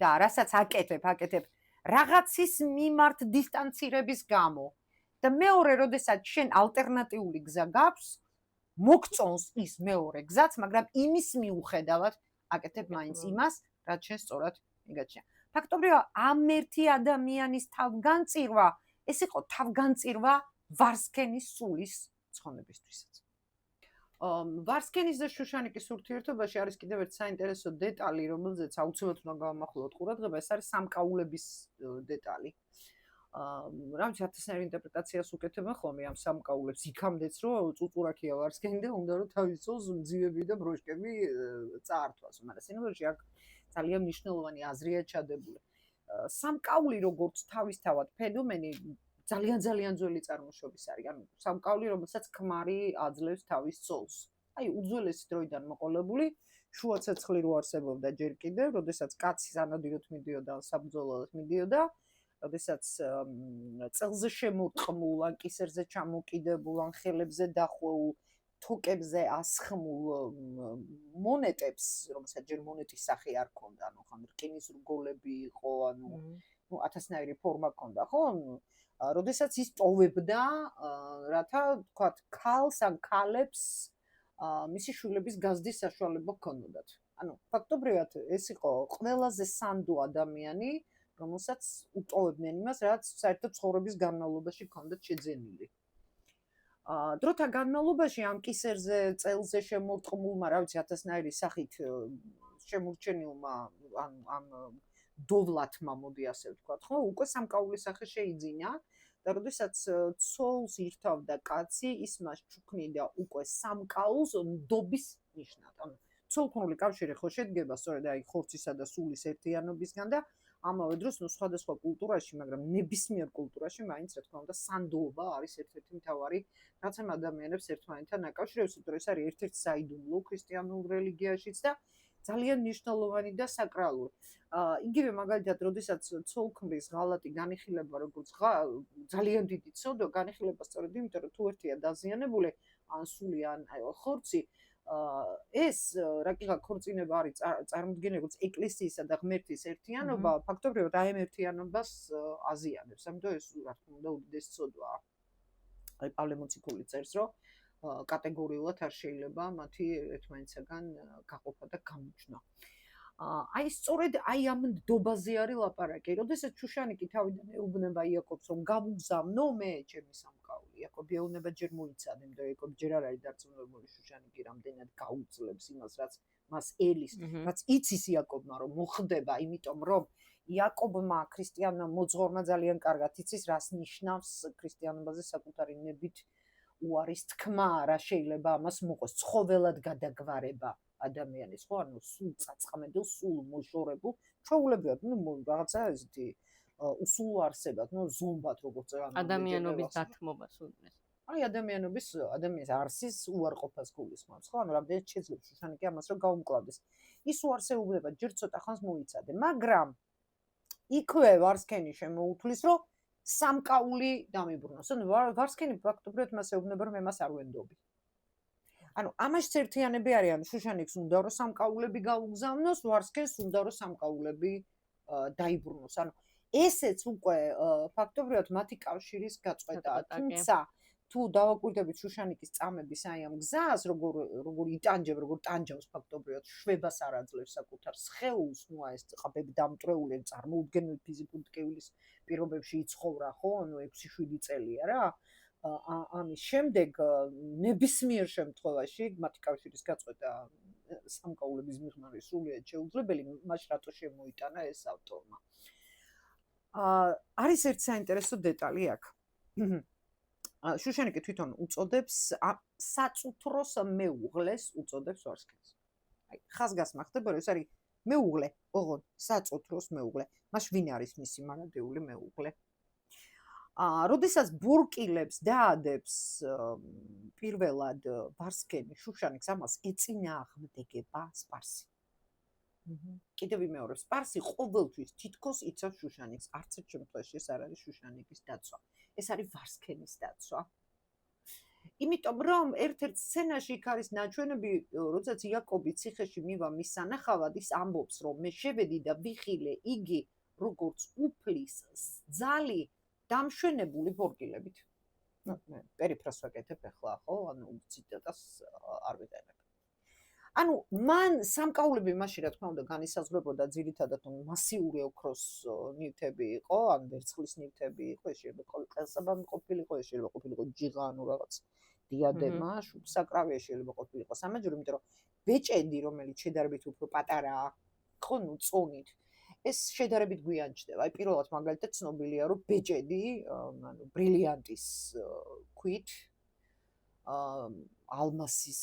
და რასაც აკეთებ რაღაცის მიმართ დისტანცირების გამო. და მეორე, როდესაც შენ ალტერნატიული გზა გაქვს, მოგწონს ის მეორე გზაც, მაგრამ იმის მიუხედავად აკეთებ მაინც იმას, რაც შენ სწორად მიგაჩნია. ფაქტობრივად, ამ ერთი ადამიანის თავგანწირვა, ეს იყო თავგანწირვა ვარსქენის სულის ცხონებისთვისაც. ვარსქენის და შუშანიკის ურთიერთობაში არის კიდევ ერთი საინტერესო დეტალი, რომელზეც აუცილებლად უნდა გავამახვილოთ ყურადღება, ეს არის სამკაულების დეტალი. რა ვიცი, ათასნაირ ინტერპრეტაციას უკეთებენ ხოლმე ამ სამკაულებს, იქამდეც რომ წუწურაქია ვარსქენი და უნდა რომ თავის ძოლს მძივები და ბროშკები წაართვას, მაგრამ სინამდვილეში აქ ძალიან მნიშვნელოვანი აზრია ჩადებული. სამკაული როგორც თავისთავად ფენომენი ძალიან ძველი წარმოშობის არის. ანუ სამკაული, რომელსაც ქმარი აძლევს თავის ძოლს. აი, უძველესი დროიდან მოყოლებული, შუა ცეცხლი რო არსებობდა ჯერ კიდევ, როდესაც კაცი სანადიროდ მიდიოდა, საბრძოლოდ მიდიოდა, როდესაც წელზე შემოტყმულ, ან კისერზე ჩამოკიდებულ, ან ხელებზე დახვეულ, თოკებზე ასხმულ მონეტებს, რომელსაც ჯერ მონეტის სახე არ ქონდა, ანუ ხან რკინის რგოლები იყო, ანუ ათასნაირი ფორმა ქონდა, ხო? როდესაც ის ტოვებდა, რათა თქვათ, ქალს ან ქალებს მისი შვილების გაზრდის საშუალება ჰქონდათ. ანუ ფაქტობრივად ეს იყო ყველაზე სანდო ადამიანი, რომელსაც უტოვებდნენ იმას, რაც საერთოდ ცხოვრების განმავლობაში ჰქონდათ შეძენილი. დროთა განმავლობაში ამ კისერზე წელზე შემორტყმულმა, რა ვიცი, ათასნაირი სახით შემურჩენილმა ამ დოვლათმა, მოდი ასე ვთქვათ, ხო, უკვე სამკაულის სახე შეიძინა და როდესაც ცოლს ირთავდა კაცი, ის მას ჩუქნიდა უკვე სამკაულს ნდობის ნიშნად. ანუ ცოლ-ქმრული კავშირი ხო შედგება სწორედ აი ხორცისა და სულის ერთიანობისგან და ამავე დროს სხვადასხვა კულტურაში, მაგრამ ნებისმიერ კულტურაში მაინც რა თქმა უნდა სანდოობა არის ერთ-ერთი მთავარი, რაც ამ ადამიანებს ერთმანეთთან აკავშირებს, იმიტომ რომ ეს არის ერთ-ერთი საიდუმლო ქრისტიანულ რელიგიაშიც და ძალიან მნიშვნელოვანი და საკრალური. იგივე მაგალითად, როდესაც ცოლ-ქმრის ღალატი განიხილება როგორც ძალიან დიდი ცოდვა, განიხილება სწორედ იმიტომ, რომ თუ ერთია დაზიანებული, ან სული, ან ხორცი, ეს რა კი ქორწინება არის წარმოდგენილი როგორც ეკლესიისა და ღმერთის ერთიანობა, ფაქტობრივად აი ამ ერთიანობას აზიანებს. ამიტომ ეს რა თქმა უნდა უდიდესი ცოდვაა. აი პავლე მოციქული წერს, რომ კატეგორიულად არ შეიძლება მათი ერთმანეთსაგან გაყოფა და გამოჩნდა. აი სწორედ აი ამ ნდობაზე არის ლაპარაკი. როდესაც შუშანიკი თავიდან ეუბნება იაკობს, რომ გამგზავნო მე ჩემი სამკაული. იაკობი ეუბნება ჯერ მოიცადე, იმიტომ რომ იაკობი ჯერ არ არის დარწმუნებული შუშანიკი რამდენად გაუძლებს იმას, რაც მას ელის, რაც იცის იაკობმა, რომ მოხდება, იმიტომ რომ იაკობმა ქრისტიანმა მოძღვრმა ძალიან კარგად იცის, რას ნიშნავს ქრისტიანობაზე საკუთარი ნებით უარის თქმა, რა შეიძლება ამას მოყოს, ცხოველად გადაგვარება ადამიანის, ხო, ანუ სულ წაწყამებელ, სულ მოშორებულ, ჩვეულებრივად, ну, რაღაცა ესეთი უსულო არსებად, ну, ზომბად როგორც
ადამიანობის დათმობა სულმეს.
აი ადამიანის არსის უარყოფას გულისხმობს, ხო, ანუ რამდენად შეძლებს შუშანიკი ამას რომ გაუმკლავდეს. ის უარსეულობა ჯერ ცოტა ხანს მოიცადე, მაგრამ იქვე ვარსკენი შემოუთვლის, რომ სამკაული დამიბრუნოს. ანუ ვარსკენი ფაქტობრივად მას ეუბნება, რომ მე მას არ ვენდობი. ანუ ამაშიც ერთიანები არიან, შუშანიკს უნდა რომ სამკაულები გაუგზავნოს, ვარსკენს უნდა რომ სამკაულები დაიბრუნოს. ანუ ესეც უკვე ფაქტობრივად მათი კავშირის გაწყვეტაა. თუმცა თუ დავაკვირდებით შუშანიკის წამების აი ამ გზას, როგორ იტანჯებ, როგორ ტანჯავს ფაქტობრივად შვებას არ აძლევს საკუთარ სხეულს, ну აი ეს ყბები დამტრეული, წარმოუდგენელი ფიზიკური ტკივილის პირობებში იცხოვრა, ხო, ანუ 6-7 წელია რა. ამის შემდეგ ნებისმიერ შემთხვევაში მათი კავშირის გაწყვეტა სამკაულების მიღმა არის სრულიად შეუძლებელი, მაშ რატო შემოიტანა ეს ავტორმა. არის ერთ საინტერესო დეტალი აქ. შუშანიკი თვითონ უწოდებს საწუთროს მეუღლეს უწოდებს ვარსკენს. აი, ხაზგასმა ხდება, რომ ეს არის მეუღლე, ოღონდ საწუთროს მეუღლე. მაშ ვინ არის მისი მარადეული მეუღლე? როდესაც ბურკილებს დაადებს პირველად ვარსკენი შუშანიკს ამას ეწინააღმდეგება სპარსი. კიდევ ვიმეორებ, სპარსი ყოველთვის თითქოს იცავს შუშანიკს, არც ერთ შემთხვევაში ეს არ არის შუშანიკის დაცვა. ეს არის ვარსკენის დაცვა. იმიტომ რომ ერთ-ერთ სცენაში იქ არის ნაჩვენები, როდესაც იაკობი ციხეში მივა მის სანახავად, ის ამბობს, რომ მე შევედი და ვიხილე იგი როგორც უფლის ძალი დამშვენებული ბორკილებით. ნუ მე პერიფრას ვაკეთებ ახლა, ხო? ანუ ციტატას არ ვიყენებ. ანუ მან სამკაულები მაშინ რა თქმა უნდა განისაზღვრებოდა ძირითადად მასიური ოქროს ნივთები იყო, ან ვერცხლის ნივთები იყო, შეიძლება ყელსაბამი ყოფილიყო, შეიძლება ყოფილიყო ჯიღა, ანუ რაღაც დიადემა, შუბსაკრავი შეიძლება ყოფილიყო სამაჯური, იმიტომ რომ ბეჭედი, რომელიც შედარებით უფრო პატარაა, ხო, ნუ წონით ეს შედარებით გვიან ჩდება. აი პირველად მაგალითად ცნობილია, რომ ბეჭედი, ანუ ბრილიანტის ქვით, ალმასის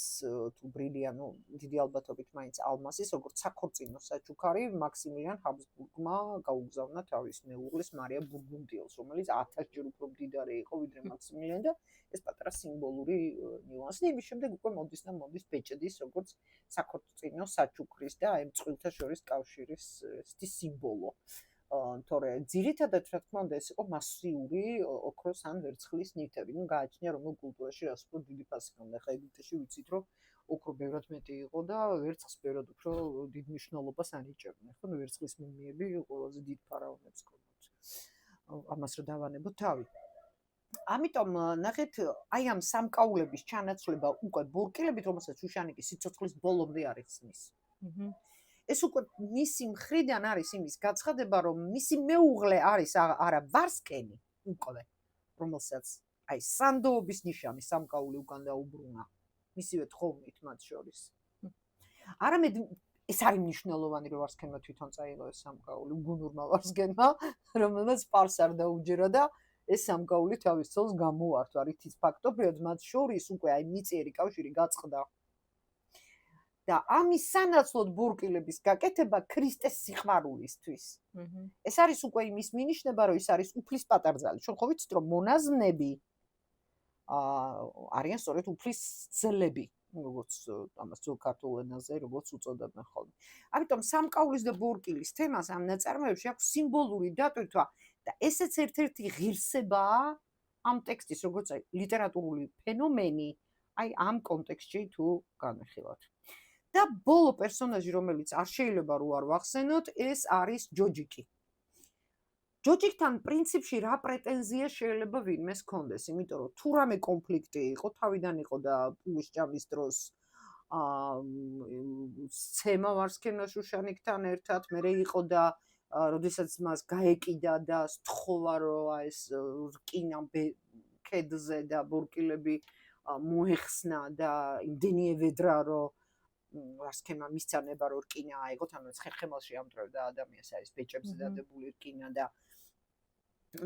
თუ ბრილიანტი, დიდი ალბათობით მაინც ალმასის, როგორც საქორწინო საჩუქარი მაქსიმილიან ჰაბსბურგმა გაუგზავნა თავის მეუღლის მარია ბურგუნდიელს, რომელიც 1000 ჯერ უფრო მდიდარი იყო ვიდრე მაქსიმილიანი და ეს პატარა სიმბოლური ნიუანსი. იმის შემდეგ უკვე მოდის და მოდის ბეჭედის როგორც საქორწინო საჩუქრის და აი წყვილთა შორის კავშირის ესეთი სიმბოლო. თორე ძირითადად რა თქმა უნდა ეს იყო მასიური ოქროს ან ვერცხლის ნივთები. ნუ გააჩნია რომ კულტურაში რას უფრო დიდი ფასი ჰქონდა. ხა ეგვიპტეში ვიცით რომ ოქრო ბევრად მეტი იყო და ვერცხლს ბევრად უფრო დიდ მნიშვნელობას ანიჭებდნენ. ხო, ვერცხლის მუმიები ყველაზე დიდ ფარაონებს ჰქონდათ. ამას რა დავანებოთ თავი. ამიტომ ნახეთ, აი ამ სამკაულების ჩანაცვლება უკვე ბორკილებით, რომელსაც შუშანიკი სიცოცხლის ბოლომდე არ იხსნის. ეს უკვე მისი მხრიდან არის იმის გაცხადება, რომ მისი მეუღლე არის არა ვარსკენი უკვე, რომელსაც აი სანდოობის ნიშანი სამკაული უკან დაუბრუნა. მისივე თხოვნით მათ შორის. არამედ ეს არის მნიშვნელოვანი, რომ ვარსკენმა თვითონ წაიღო ეს სამკაული, უგუნურმა ვარსკენმა, რომელმაც პარს არ დაუჯერა და ეს სამკაული თავის ცოლს გამოართვა, რითიც ფაქტობრივად მათ შორის უკვე აი მიწიერი კავშირი გაწყდა. და ამის სანაცვლოდ ბორკილების გაკეთება ქრისტეს სიყვარულისთვის. ეს არის უკვე იმის მინიშნება, რომ ის არის უფლის პატარძალი. ჩვენ ხო ვიცით, რომ მონაზვნები არიან სწორედ უფლის ძელები, როგორც ამას ძველ ქართულ ენაზე, როგორც უწოდებენ ხოლმე. ამიტომ სამკაულის და ბორკილის თემას ამ ნაწარმოებში აქვს სიმბოლური დატვირთვა და ესეც ერთ-ერთი ღირსებაა ამ ტექსტის, როგორც აი ლიტერატურული ფენომენი, აი ამ კონტექსტში თუ განვიხილოთ. და ბოლო პერსონაჟი, რომელიც არ შეიძლება რომ არ ვახსენოთ, ეს არის ჯოჯიკი. ჯოჯიკთან პრინციპში რა პრეტენზია შეიძლება ვინმეს ჰქონდეს, იმიტომ რომ თუ რამე კონფლიქტი იყო, თავიდან იყო და პულის ჭამის დროს სცემა ვარსკენა შუშანიკთან ერთად, მერე იყო და როდესაც მას გაეკიდა და სთხოვა რომ ეს რკინა ქედზე და ბორკილები მოეხსნა და იმდენი ევედრა რომ ვარსკენმა მისცანება რომ რკინა აიღოთ, ანუ ხერხემალში ამტვრევდა ადამიანს არის ბეჭებზე დადებული რკინა და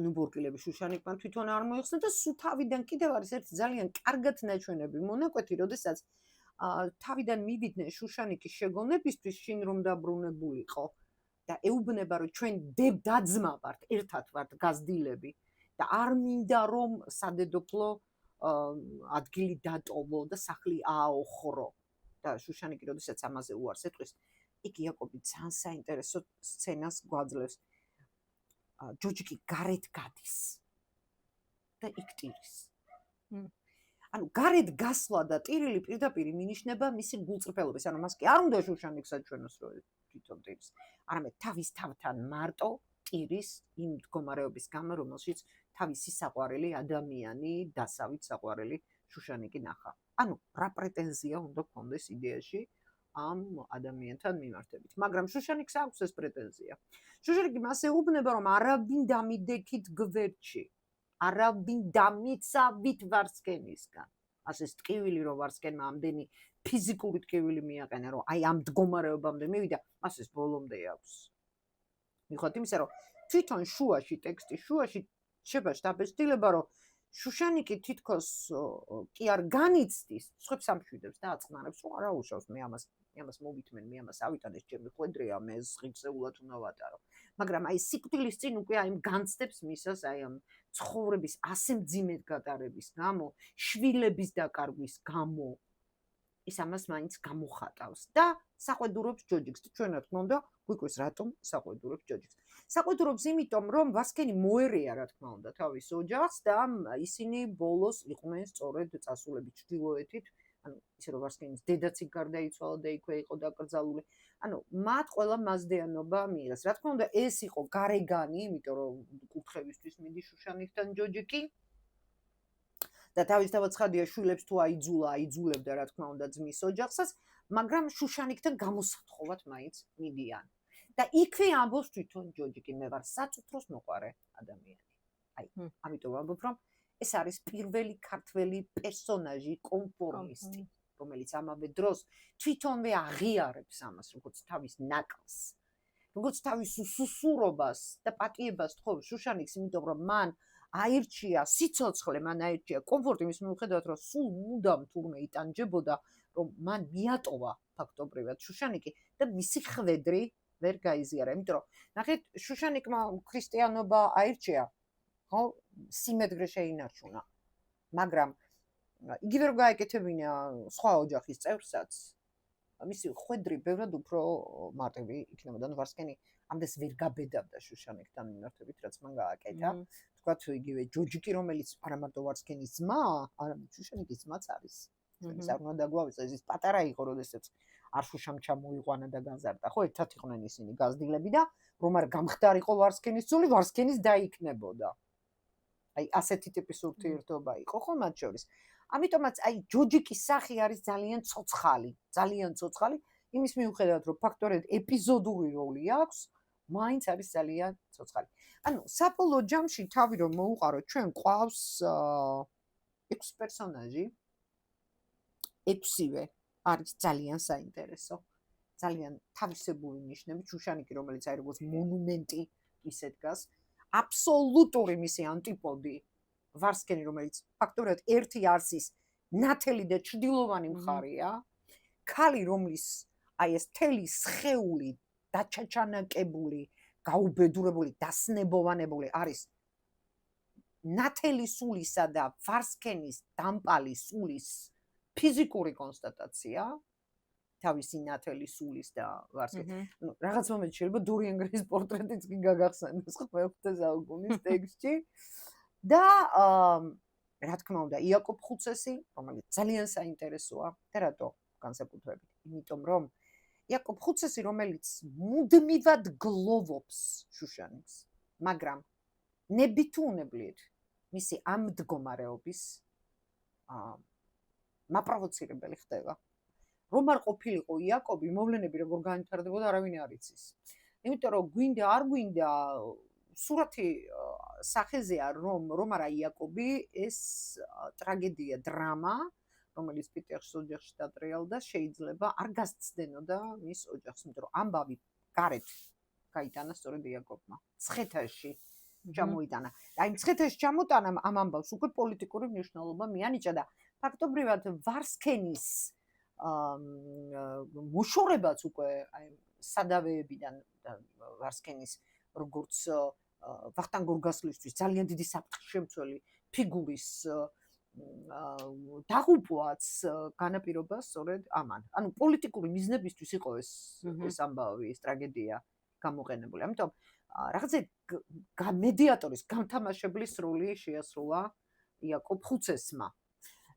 ნუ ბორკილები შუშანიკმა თვითონ არ მოიხსნა და სულ თავიდან კიდევ არის ერთი ძალიან კარგად ნაჩვენები მონაკვეთი, როდესაც თავიდან მივიდნენ შუშანიკის შეგონებისთვის შინ რომ დაბრუნებულიყო და ეუბნება რომ ჩვენ დად-ძმა ვართ, ერთად ვართ გაზრდილები და არ მინდა რომ სადედოფლო ადგილი დატოვო და სახლი ააოხრო. და შუშანიკი როდესაც ამაზე უარს ეტყვის, იქ იაკობი ძალიან საინტერესო სცენას გვაძლევს. ჯოჯიკი გარეთ გადის და იქ ტირის. ანუ გარეთ გასვლა და ტირილი პირდაპირ მინიშნება მისი გულწრფელობის, ანუ მას კი არ უნდა შუშანიკს აჩვენოს რომ თვითონ ტირის, არამედ თავის თავთან მარტო ტირის იმ მდგომარეობის გამო, რომელშიც თავისი საყვარელი ადამიანი, დასავით საყვარელი შუშანიკი ნახა. ანუ რა პრეტენზია უნდა გქონდეს იდეაში ამ ადამიანთან მიმართებით. მაგრამ შუშანიკს აქვს ეს პრეტენზია. შუშანიკი მას ეუბნება, რომ არავინ დამიდექით გვერდში, არავინ დამიცავით ვარსკენისგან. ასეს ტკივილი რომ ვარსკენმა ამდენი ფიზიკური ტკივილი მიაყენა, რომ აი ამ მდგომარეობამდე მივიდა, მას ეს ბოლომდე აქვს. მიუხედავად იმისა, რომ თვითონ შუაში ტექსტი შუაში შეება დაბეჭდილება, რომ შუშანიკი თითქოს კი არ განიცდის, სხვებს ამშვიდებს და აწყნარებს, რომ არა უშავს, მე ამას მოვითმენ, მე ამას ავიტანეს, ჩემი ხვედრია, მე ღირსეულად უნდა ვატარო. მაგრამ აი სიკვდილის წინ უკვე აი განცდებს მისას აი ამ ცხოვრების ასე მძიმედ გატარების გამო, შვილების დაკარგვის გამო ის ამას მაინც გამოხატავს და საყვედურობს ჯოჯიკს. ჩვენ რა თქმა უნდა, გვიკვირს რატომ საყვედურობს ჯოჯიკს. საყვედურობს იმიტომ, რომ ვარსკენი მოერეა რა თქმა უნდა თავის ოჯახს და ისინი ბოლოს იყვნენ სწორედ წასულები ჩრდილოეთით, ანუ ისე რომ ვარსკენის დედაც იქ გარდაიცვალა და იქვე იყო დაკრძალული. ანუ მათ ყველა მაზდეანობა მიიღეს. რა თქმა უნდა, ეს იყო გარეგანი, იმიტომ რომ კურთხევისთვის მიდის შუშანიკთან ჯოჯიკი. და თავისთავად ცხადია შვილებს თუ აიძულებდა რა თქმა უნდა ძმის ოჯახსაც, მაგრამ შუშანიკთან გამოსათხოვად მაინც მიდიან. და იქვე ამბობს თვითონ ჯოჯიკი, მე ვარ საწუთროს მოყარე ადამიანი. აი, ამიტომ ვამბობ, რომ ეს არის პირველი ქართველი პერსონაჟი, კონფორმისტი, რომელიც ამავე დროს თვითონვე აღიარებს ამას, როგორც თავის ნაკლს, როგორც თავის უსუსურობას და პატიებას თხოვს შუშანიკს, იმიტომ რომ მან აირჩია სიცოცხლე, მან აირჩია კომფორტი მის მიუხედავად, რომ სულ მუდამ თურმე იტანჯებოდა, რომ მან მიატოვა ფაქტობრივად შუშანიკი და მისი ხვედრი ვერ გაიზიარა. იმიტომ რომ ნახეთ, შუშანიკმა ქრისტიანობა აირჩია, ხო, სიმედგრე შეინარჩუნა. მაგრამ იგი ვერ გაეკეთებინა სხვა ოჯახის წევრსაც. მისი ხვედრი ბევრად უფრო მარტივი იქნებოდა. ანუ ვარსკენი ამდენს ვერ გაბედავდა შუშანიკთან მიმართებით, რაც მან გააკეთა. თქვათ იგივე ჯოჯიკი, რომელიც არა მარტო ვარსკენის ძმა, არამედ შუშანიკის ძმაც არის. ის არ უნდა დაგვავიწყდეს, ის პატარა იყო, როდესაც არშუშამ ჩამოიყვანა და განზარდა. ხო, ერთად იყვნენ ისინი გაზრდილები და რომ არ გამხდარიყო ვარსკენის ცოლი, ვარსკენის დაიქნებოდა. აი ასეთი ტიპის ურთიერთობა იყო ხო მათ შორის. ამიტომაც აი ჯოჯიკის სახე არის ძალიან ცოცხალი, ძალიან ცოცხალი, იმის მიუხედავად რომ ფაქტორად ეპიზოდური როლი აქვს, მაინც არის ძალიან ცოცხალი. ანუ საბოლოო ჯამში თავი რომ მოუყაროთ, ჩვენ ყავს 6 პერსონაჟი. 6-ვე არის ძალიან საინტერესო. ძალიან თავისებური ნიშნები, შუშანიკი, რომელიც არის როგორც მონუმენტი ისე დგას, აბსოლუტური მისი ანტიპოდი, ვარსკენი, რომელიც ფაქტობრივად ერთი არსის ნათელი და ჩრდილოვანი მხარეა, ქალი, რომლის აი ეს თელი სხეული, დაჩაჩანაკებული, გაუბედურებული, დასნებოვანებული არის ნათელი სულისა და ვარსკენის დამპალი სულის ფიზიკური კონსტატაცია. თავისი ნათელი სულის და ვარსკენის. ну, რაღაც მომენტში შეიძლება დორიან გრეის პორტრეტიც კი გაგახსენდეს ხმელთა საუკუნის ტექსტში. და რა თქმა უნდა, იაკობ ხუცესი, რომელიც ძალიან საინტერესოა და რატო განსაკუთრებით? იმიტომ რომ იაკობ ხუცესი, რომელიც მუდმივად გლოვობს შუშანიკს, მაგრამ ნებითუნებლიეთ მისი ამ მდგომარეობის მაპროვოცირებელი ხდება. რომ არ ყოფილიყო იაკობი, მოვლენები როგორ განვითარდებოდა, არავინ არ იცის. იმიტომ რომ გვინდა არ გვინდა სურათი სახეზეა რომ არა იაკობი ეს ტრაგედია, დრამა, რომელიც პიტერ ოჯახში დატრიალდა, შეიძლება არ გასცდენოდა მის ოჯახს, იმიტომ რომ ამბავი გარეთ გაიტანა სწორედ იაკობმა. მცხეთაში ჩამოიტანა. და იმ მცხეთაში ჩამოტანამ ამ ამბავს უკვე პოლიტიკური მნიშვნელობა მიანიჭა და ფაქტობრივად ვარსკენის მოშორებაც უკვე სადავეებიდან ვარსკენის როგორც ვახტანგ გორგასლისთვის ძალიან დიდი საფრთხემცველი ფიგურის დაღუპვაც განაპირობა სწორედ ამან. ანუ პოლიტიკური მიზნებისთვის იყო ეს ამბავი, ეს ტრაგედია გამოყენებული. ამიტომ რაღაცა მედიატორის გამთამაშებლის როლი შეასრულა იაკობ ხუცესმა.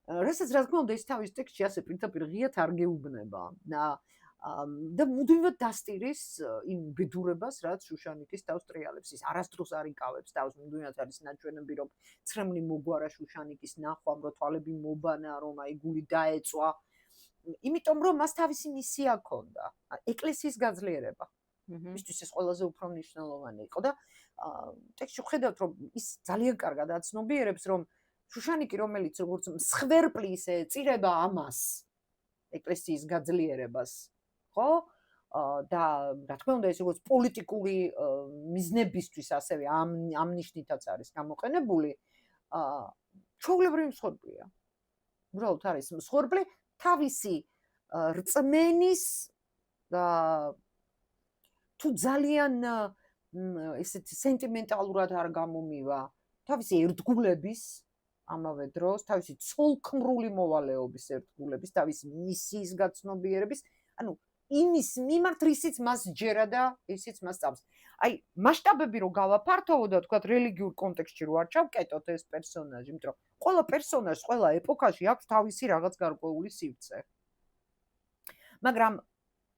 რასაც რა თქმა უნდა ის თავის ტექსტში ასე პრინციპი ღიად არ გეუბნება და მუდმივად დასტირის იმ ბედურებას, რაც შუშანიკის თავს ტრიალებს. ის არასდროს არ იკავებს თავს, მუდმივად არის ნაჩვენები, რომ ცრემლი მოგვარა შუშანიკის ნახვამ, რომ თვალები მობანა, რომ აი გული დაეწვა. იმიტომ რომ მას თავისი მისია ჰქონდა, ეკლესიის გაძლიერება. მისთვის ეს ყველაზე უფრო მნიშვნელოვანი იყო და ტექსტში ხედავთ, რომ ის ძალიან კარგად აცნობიერებს, რომ შუშანიკი, რომელიც როგორც მსხვერპლი ისე ეწირება ამას, ეკლესიის გაძლიერებას, ხო? და რა თქმა უნდა, ეს როგორც პოლიტიკური მიზნებისთვის ასევე ამ ნიშნითაც არის გამოყენებული, ჩვეულებრივი მსხვერპლია. უბრალოდ არის მსხვერპლი თავისი რწმენის და თუ ძალიან ესეთი სენტიმენტალურად არ გამომივა, თავისი ერთგულების ამავე დროს, თავისი ცოლქმრული მოვალეობის ერთგულების, თავისი მისიის გაცნობიერების, ანუ იმის მიმართ, რისიც მას ჯერა და ისიც მას წავს. აი, მასშტაბები რო გავაფართოვო და თქვა რელიგიურ კონტექსტში რო არ ჩავკეტოთ ეს პერსონაჟი, იმიტომ რომ ყველა პერსონაჟს, ყველა ეპოქაში აქვს თავისი რაღაც გარკვეული სივრცე. მაგრამ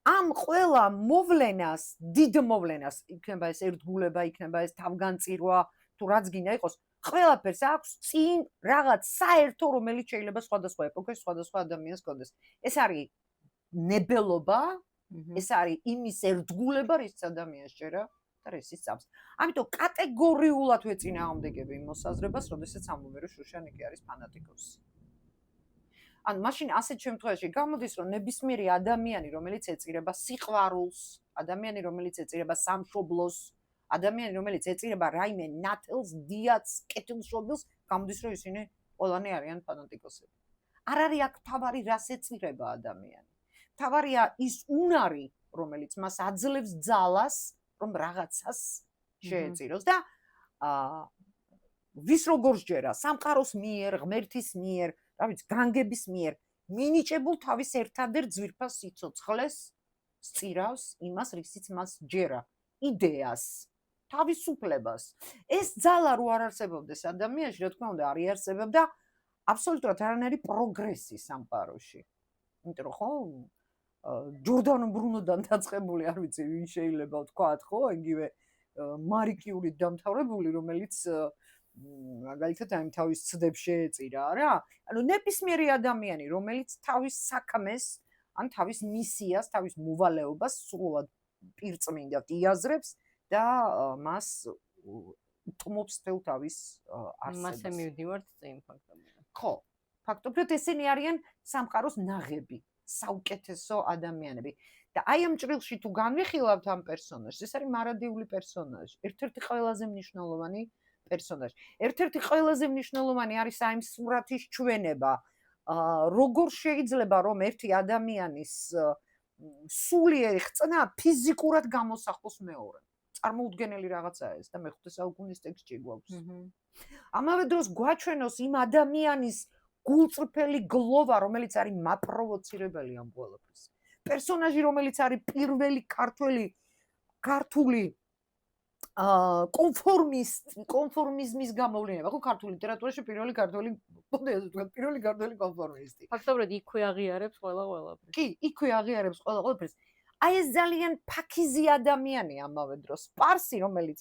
ამ ყველა მოვლენას, დიდ მოვლენას, იქნება ეს ერთგულება, იქნება ეს თავგანწირვა, თუ რაც გინდა იყოს, ყველაფერს აქვს წინ რაღაც საერთო, რომელიც შეიძლება სხვადასხვა ეპოქაში, სხვადასხვა ადამიანს ჰქონდეს. ეს არის ნებელობა, ეს არის იმის ერთგულება, რის ადამიანს ჯერა და რისიც წავს. ამიტომ კატეგორიულად ვეწინააღმდეგები იმ მოსაზრებას, როდესაც ამბობენ, რომ შუშანიკი არის ფანატიკოსი. ან მაშინ ასეთ შემთხვევაში გამოდის, რომ ნებისმიერი ადამიანი, რომელიც ეწირება სიყვარულს, ადამიანი, რომელიც ეწირება სამშობლოს, ადამიანი, რომელიც ეწირება რაიმე ნათელს, დიაც, კეთილშობილს, გამოდის, რომ ისინი ყველანი არიან ფანატიკოსები. არ არის აქ თავარი რას ეწირება ადამიანი. თავარია ის უნარი, რომელიც მას აძლევს ძალას, რომ რაღაცას შეეწიროს და ვის როგორ ჯერა, სამყაროს მიერ, ღმერთის მიერ, რა ვიცი, განგების მიერ მინიჭებულ თავის ერთადერთ ძვირფას სიცოცხლეს სწირავს იმას, რისიც მას ჯერა, იდეას, თავისუფლებას. ეს ძალა რო არ არსებობდეს ადამიანში, რა თქმა უნდა, არ იარსებებდა აბსოლუტურად არანაირი პროგრესი სამყაროში. იმიტომ რომ ხო ჯორდანო ბრუნოდან დაწყებული, არ ვიცი, ვინ შეიძლება ვთქვათ, ხო, იგივე მარი კიურით დამთავრებული, რომელიც მაგალითად აი თავის ცდებს შეეწირა რა. ანუ ნებისმიერი ადამიანი, რომელიც თავის საქმეს, ან თავის მისიას, თავის მოვალეობას სრულად პირწმინდად იაზრებს და მას უთმობს თელ თავის არსებას.
მასე მივდივართ წინ ფაქტობრივად.
ხო, ფაქტობრივად ესენი არიან სამყაროს ნაღები, საუკეთესო ადამიანები. და აი ამ ჭრილში თუ განვიხილავთ ამ პერსონაჟს, ეს არის მარადიული პერსონაჟი, ერთ-ერთი ყველაზე მნიშვნელოვანი პერსონაჟი. ერთ-ერთი ყველაზე მნიშვნელოვანი არის აი ამ სურათის ჩვენება. როგორ შეიძლება რომ ერთი ადამიანის სულიერი ხწნა ფიზიკურად გამოსახოს მეორე. წარმოუდგენელი რაღაცაა ეს და მე-5 საუკუნის ტექსტში გვაქვს. ამავე დროს გვაჩვენოს იმ ადამიანის გულწრფელი გლოვა, რომელიც არის მაპროვოცირებელი ამ ყველაფერს. პერსონაჟი, რომელიც არის პირველი ქართული კონფორმიზმის გამოვლინება, ხო, ქართულ ლიტერატურაში პირველი ქართველი კონფორმისტი.
ფაქტობრივად იქვე აღიარებს ყველაფერს.
კი, იქვე აღიარებს ყველაფერს. აი ეს ძალიან ფაქიზი ადამიანია ამავე დროს. სპარსი, რომელიც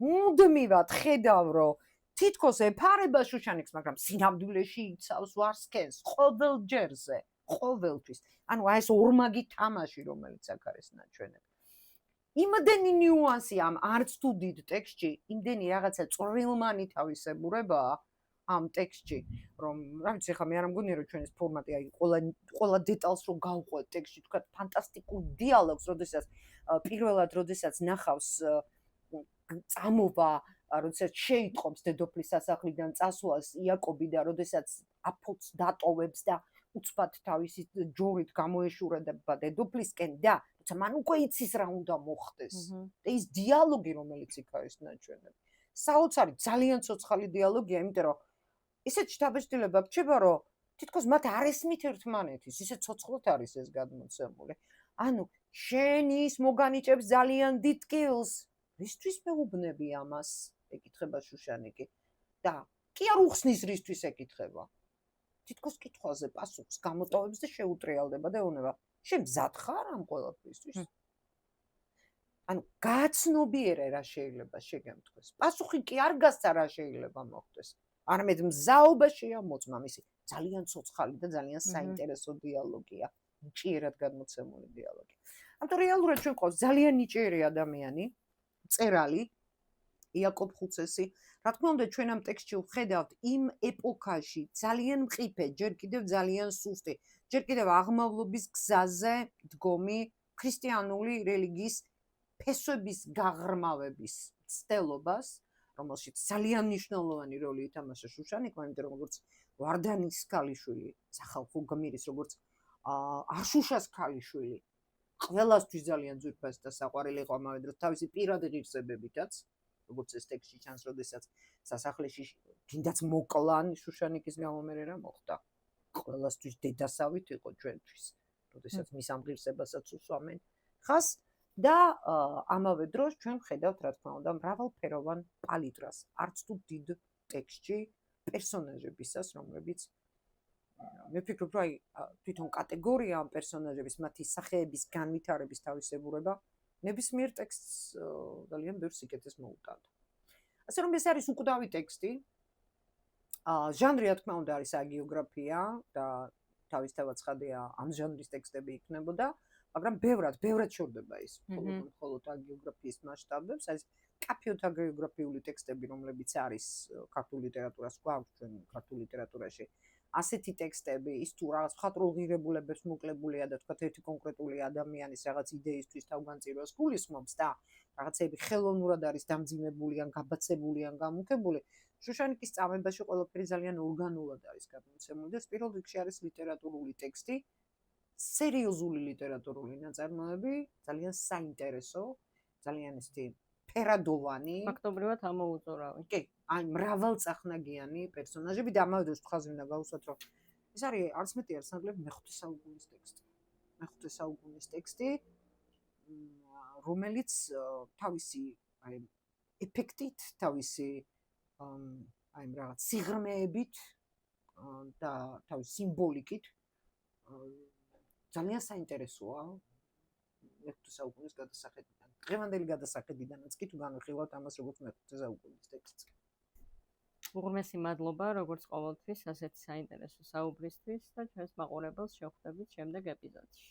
მუდმივად ხედავ, რომ თითქოს ეფარება შუშანიკს, მაგრამ სინამდვილეში იცავს ვარსკენს ყოველ ჯერზე, ყოველთვის. ანუ აი ეს ორმაგი თამაში, რომელიც აქ არის ნაჩვენები. იმდენი ნიუანსი ამ არც თუ დიდ ტექსტში, იმდენი რაღაცა წვრილმანი თავისებურებაა ამ ტექსტში, რომ რა ვიცი, ხა მე არ მგონია რომ ჩვენს ფორმატი აი ყველა დეტალს რომ გავყვეთ ტექსტში, თქვა ფანტასტიკურ დიალოგს, როდესაც ნახავს წამოვა, როდესაც შეიტყობს დედოფლის სასახლიდან წასვლას იაკობი და როდესაც აფოც დატოვებს და უცბად თავისი ჯორით გამოეშურება დედოფლისკენ და თუმცა მან უკვე იცის რა უნდა მოხდეს. და ის დიალოგი, რომელიც იქ არის ნაჩვენები, საოცარი, ძალიან ცოცხალი დიალოგია, იმიტომ რომ ისეთ შთაბეჭდილება გრჩება, რომ თითქოს მათ არ ესმით ერთმანეთის, ისე ცოცხლად არის ეს გადმოცემული. ანუ შენ ის მოგანიჭებს ძალიან დიდ კილს. რისთვის მეუბნები ამას? ეკითხება შუშანიკი. და კი არ უხსნის რისთვის ეკითხება. თითქოს კითხვაზე პასუხს გამოტოვებს და შეუტრიალდება და ეუბნება, შენ მზად ხარ ამ ყველაფრისთვის? ანუ გააცნობიერე რა შეიძლება შეგემთხვეს. პასუხი კი არ გასცა რა შეიძლება მოხდეს. არამედ მზაობაშია მოწმა მისი ძალიან ცოცხალი და ძალიან საინტერესო დიალოგია. ნიჭიერად გადმოცემული დიალოგი. ამიტომ რეალურად ჩვენ ყავს ძალიან ნიჭიერი ადამიანი, მწერალი იაკობ ხუცესი. რა თქმა უნდა, ჩვენ ამ ტექსტში ვხედავთ იმ ეპოქაში ძალიან მყიფე, ჯერ კიდევ ძალიან სუსტი, ჯერ კიდევ აღმავლობის გზაზე დგომი ქრისტიანული რელიგიის ფესვების გაღრმავების ცდელობას, რომელშიც ძალიან მნიშვნელოვანი როლი ითამაშა შუშანიკმა, იმიტომ რომ როგორც ვარდანის ქალიშვილი, სახალხო გმირის, როგორც არშუშას ქალიშვილი, ყველასთვის ძალიან ძვირფასი და საყვარელი იყო ამავე დროს თავისი პირადი ღირსებებითაც, როგორც ეს ტექსტში ჩანს, როდესაც სასახლეში კიდაც მოკლან შუშანიკის გამო მე რა მოხდა. ყველასთვის დედასავით იყო ჩვენთვის, როდესაც მის ამ ღირსებასაც უსვამენ ხას და ამავე დროს ჩვენ ვხედავთ, რა თქმა უნდა, მრავალფეროვან პალიტრას, არც თუ დიდ ტექსტში პერსონაჟებისას, რომლებიც მე ვფიქრობ, რომ აი თვითონ კატეგორია ამ პერსონაჟების, მათი სახეების განვითარების თავისებურება ნებისმიერ ტექსტს ძალიან ბევრ სიკეთეს მოუტანდა. ასე რომ ეს არის უკვდავი ტექსტი. ჟანრი, რა თქმა უნდა, არის აგიოგრაფია და თავისთავად ცხადია ამ ჟანრის ტექსტები იქნებოდა, მაგრამ ბევრად შორდება ის მხოლოდ აგიოგრაფიის მასშტაბებს, არის კაფეოთ აგიოგრაფიული ტექსტები, რომლებიც არის ქართულ ლიტერატურას გვაქვს ჩვენ ქართულ ლიტერატურაში. ასეთი ტექსტები, ის თუ რაღაც მხატვრულ ღირებულებებს მოკლებულია და თქვა ერთი კონკრეტული ადამიანის რაღაც იდეისთვის თავგანწირვას გულისხმობს და რაღაცები ხელოვნურად არის დამძიმებული ან გაბაცებული ან გამუქებული, შუშანიკის წამებაში ყველაფერი ძალიან ორგანულად არის გადმოცემული და პირველ რიგში არის ლიტერატურული ტექსტი, სერიოზული ლიტერატურული ნაწარმოები, ძალიან საინტერესო, ძალიან ისეთი ფერადოვანი,
ფაქტობრივად ამოუწურავი.
კი, აი მრავალწახნაგიანი პერსონაჟები და ამავე დროს ხაზი უნდა გავუსვათ, რომ ეს არის მეტი არც ნაკლები მე-5 საუკუნის ტექსტი. მე-5 საუკუნის ტექსტი, რომელიც თავისი აი ეფექტით, თავისი აი რაღაც სიღრმეებით და თავისი სიმბოლიკით ძალიან საინტერესოა მე-5 საუკუნის გადასახედიდან. დღევანდელი გადასახედიდანაც კი თუ განვიხილავთ ამას როგორც მე-5 საუკუნის ტექსტს.
უღრმესი მადლობა, როგორც ყოველთვის, ასეთი საინტერესო საუბრისთვის და ჩვენს მაყურებელს შევხვდებით შემდეგ ეპიზოდში.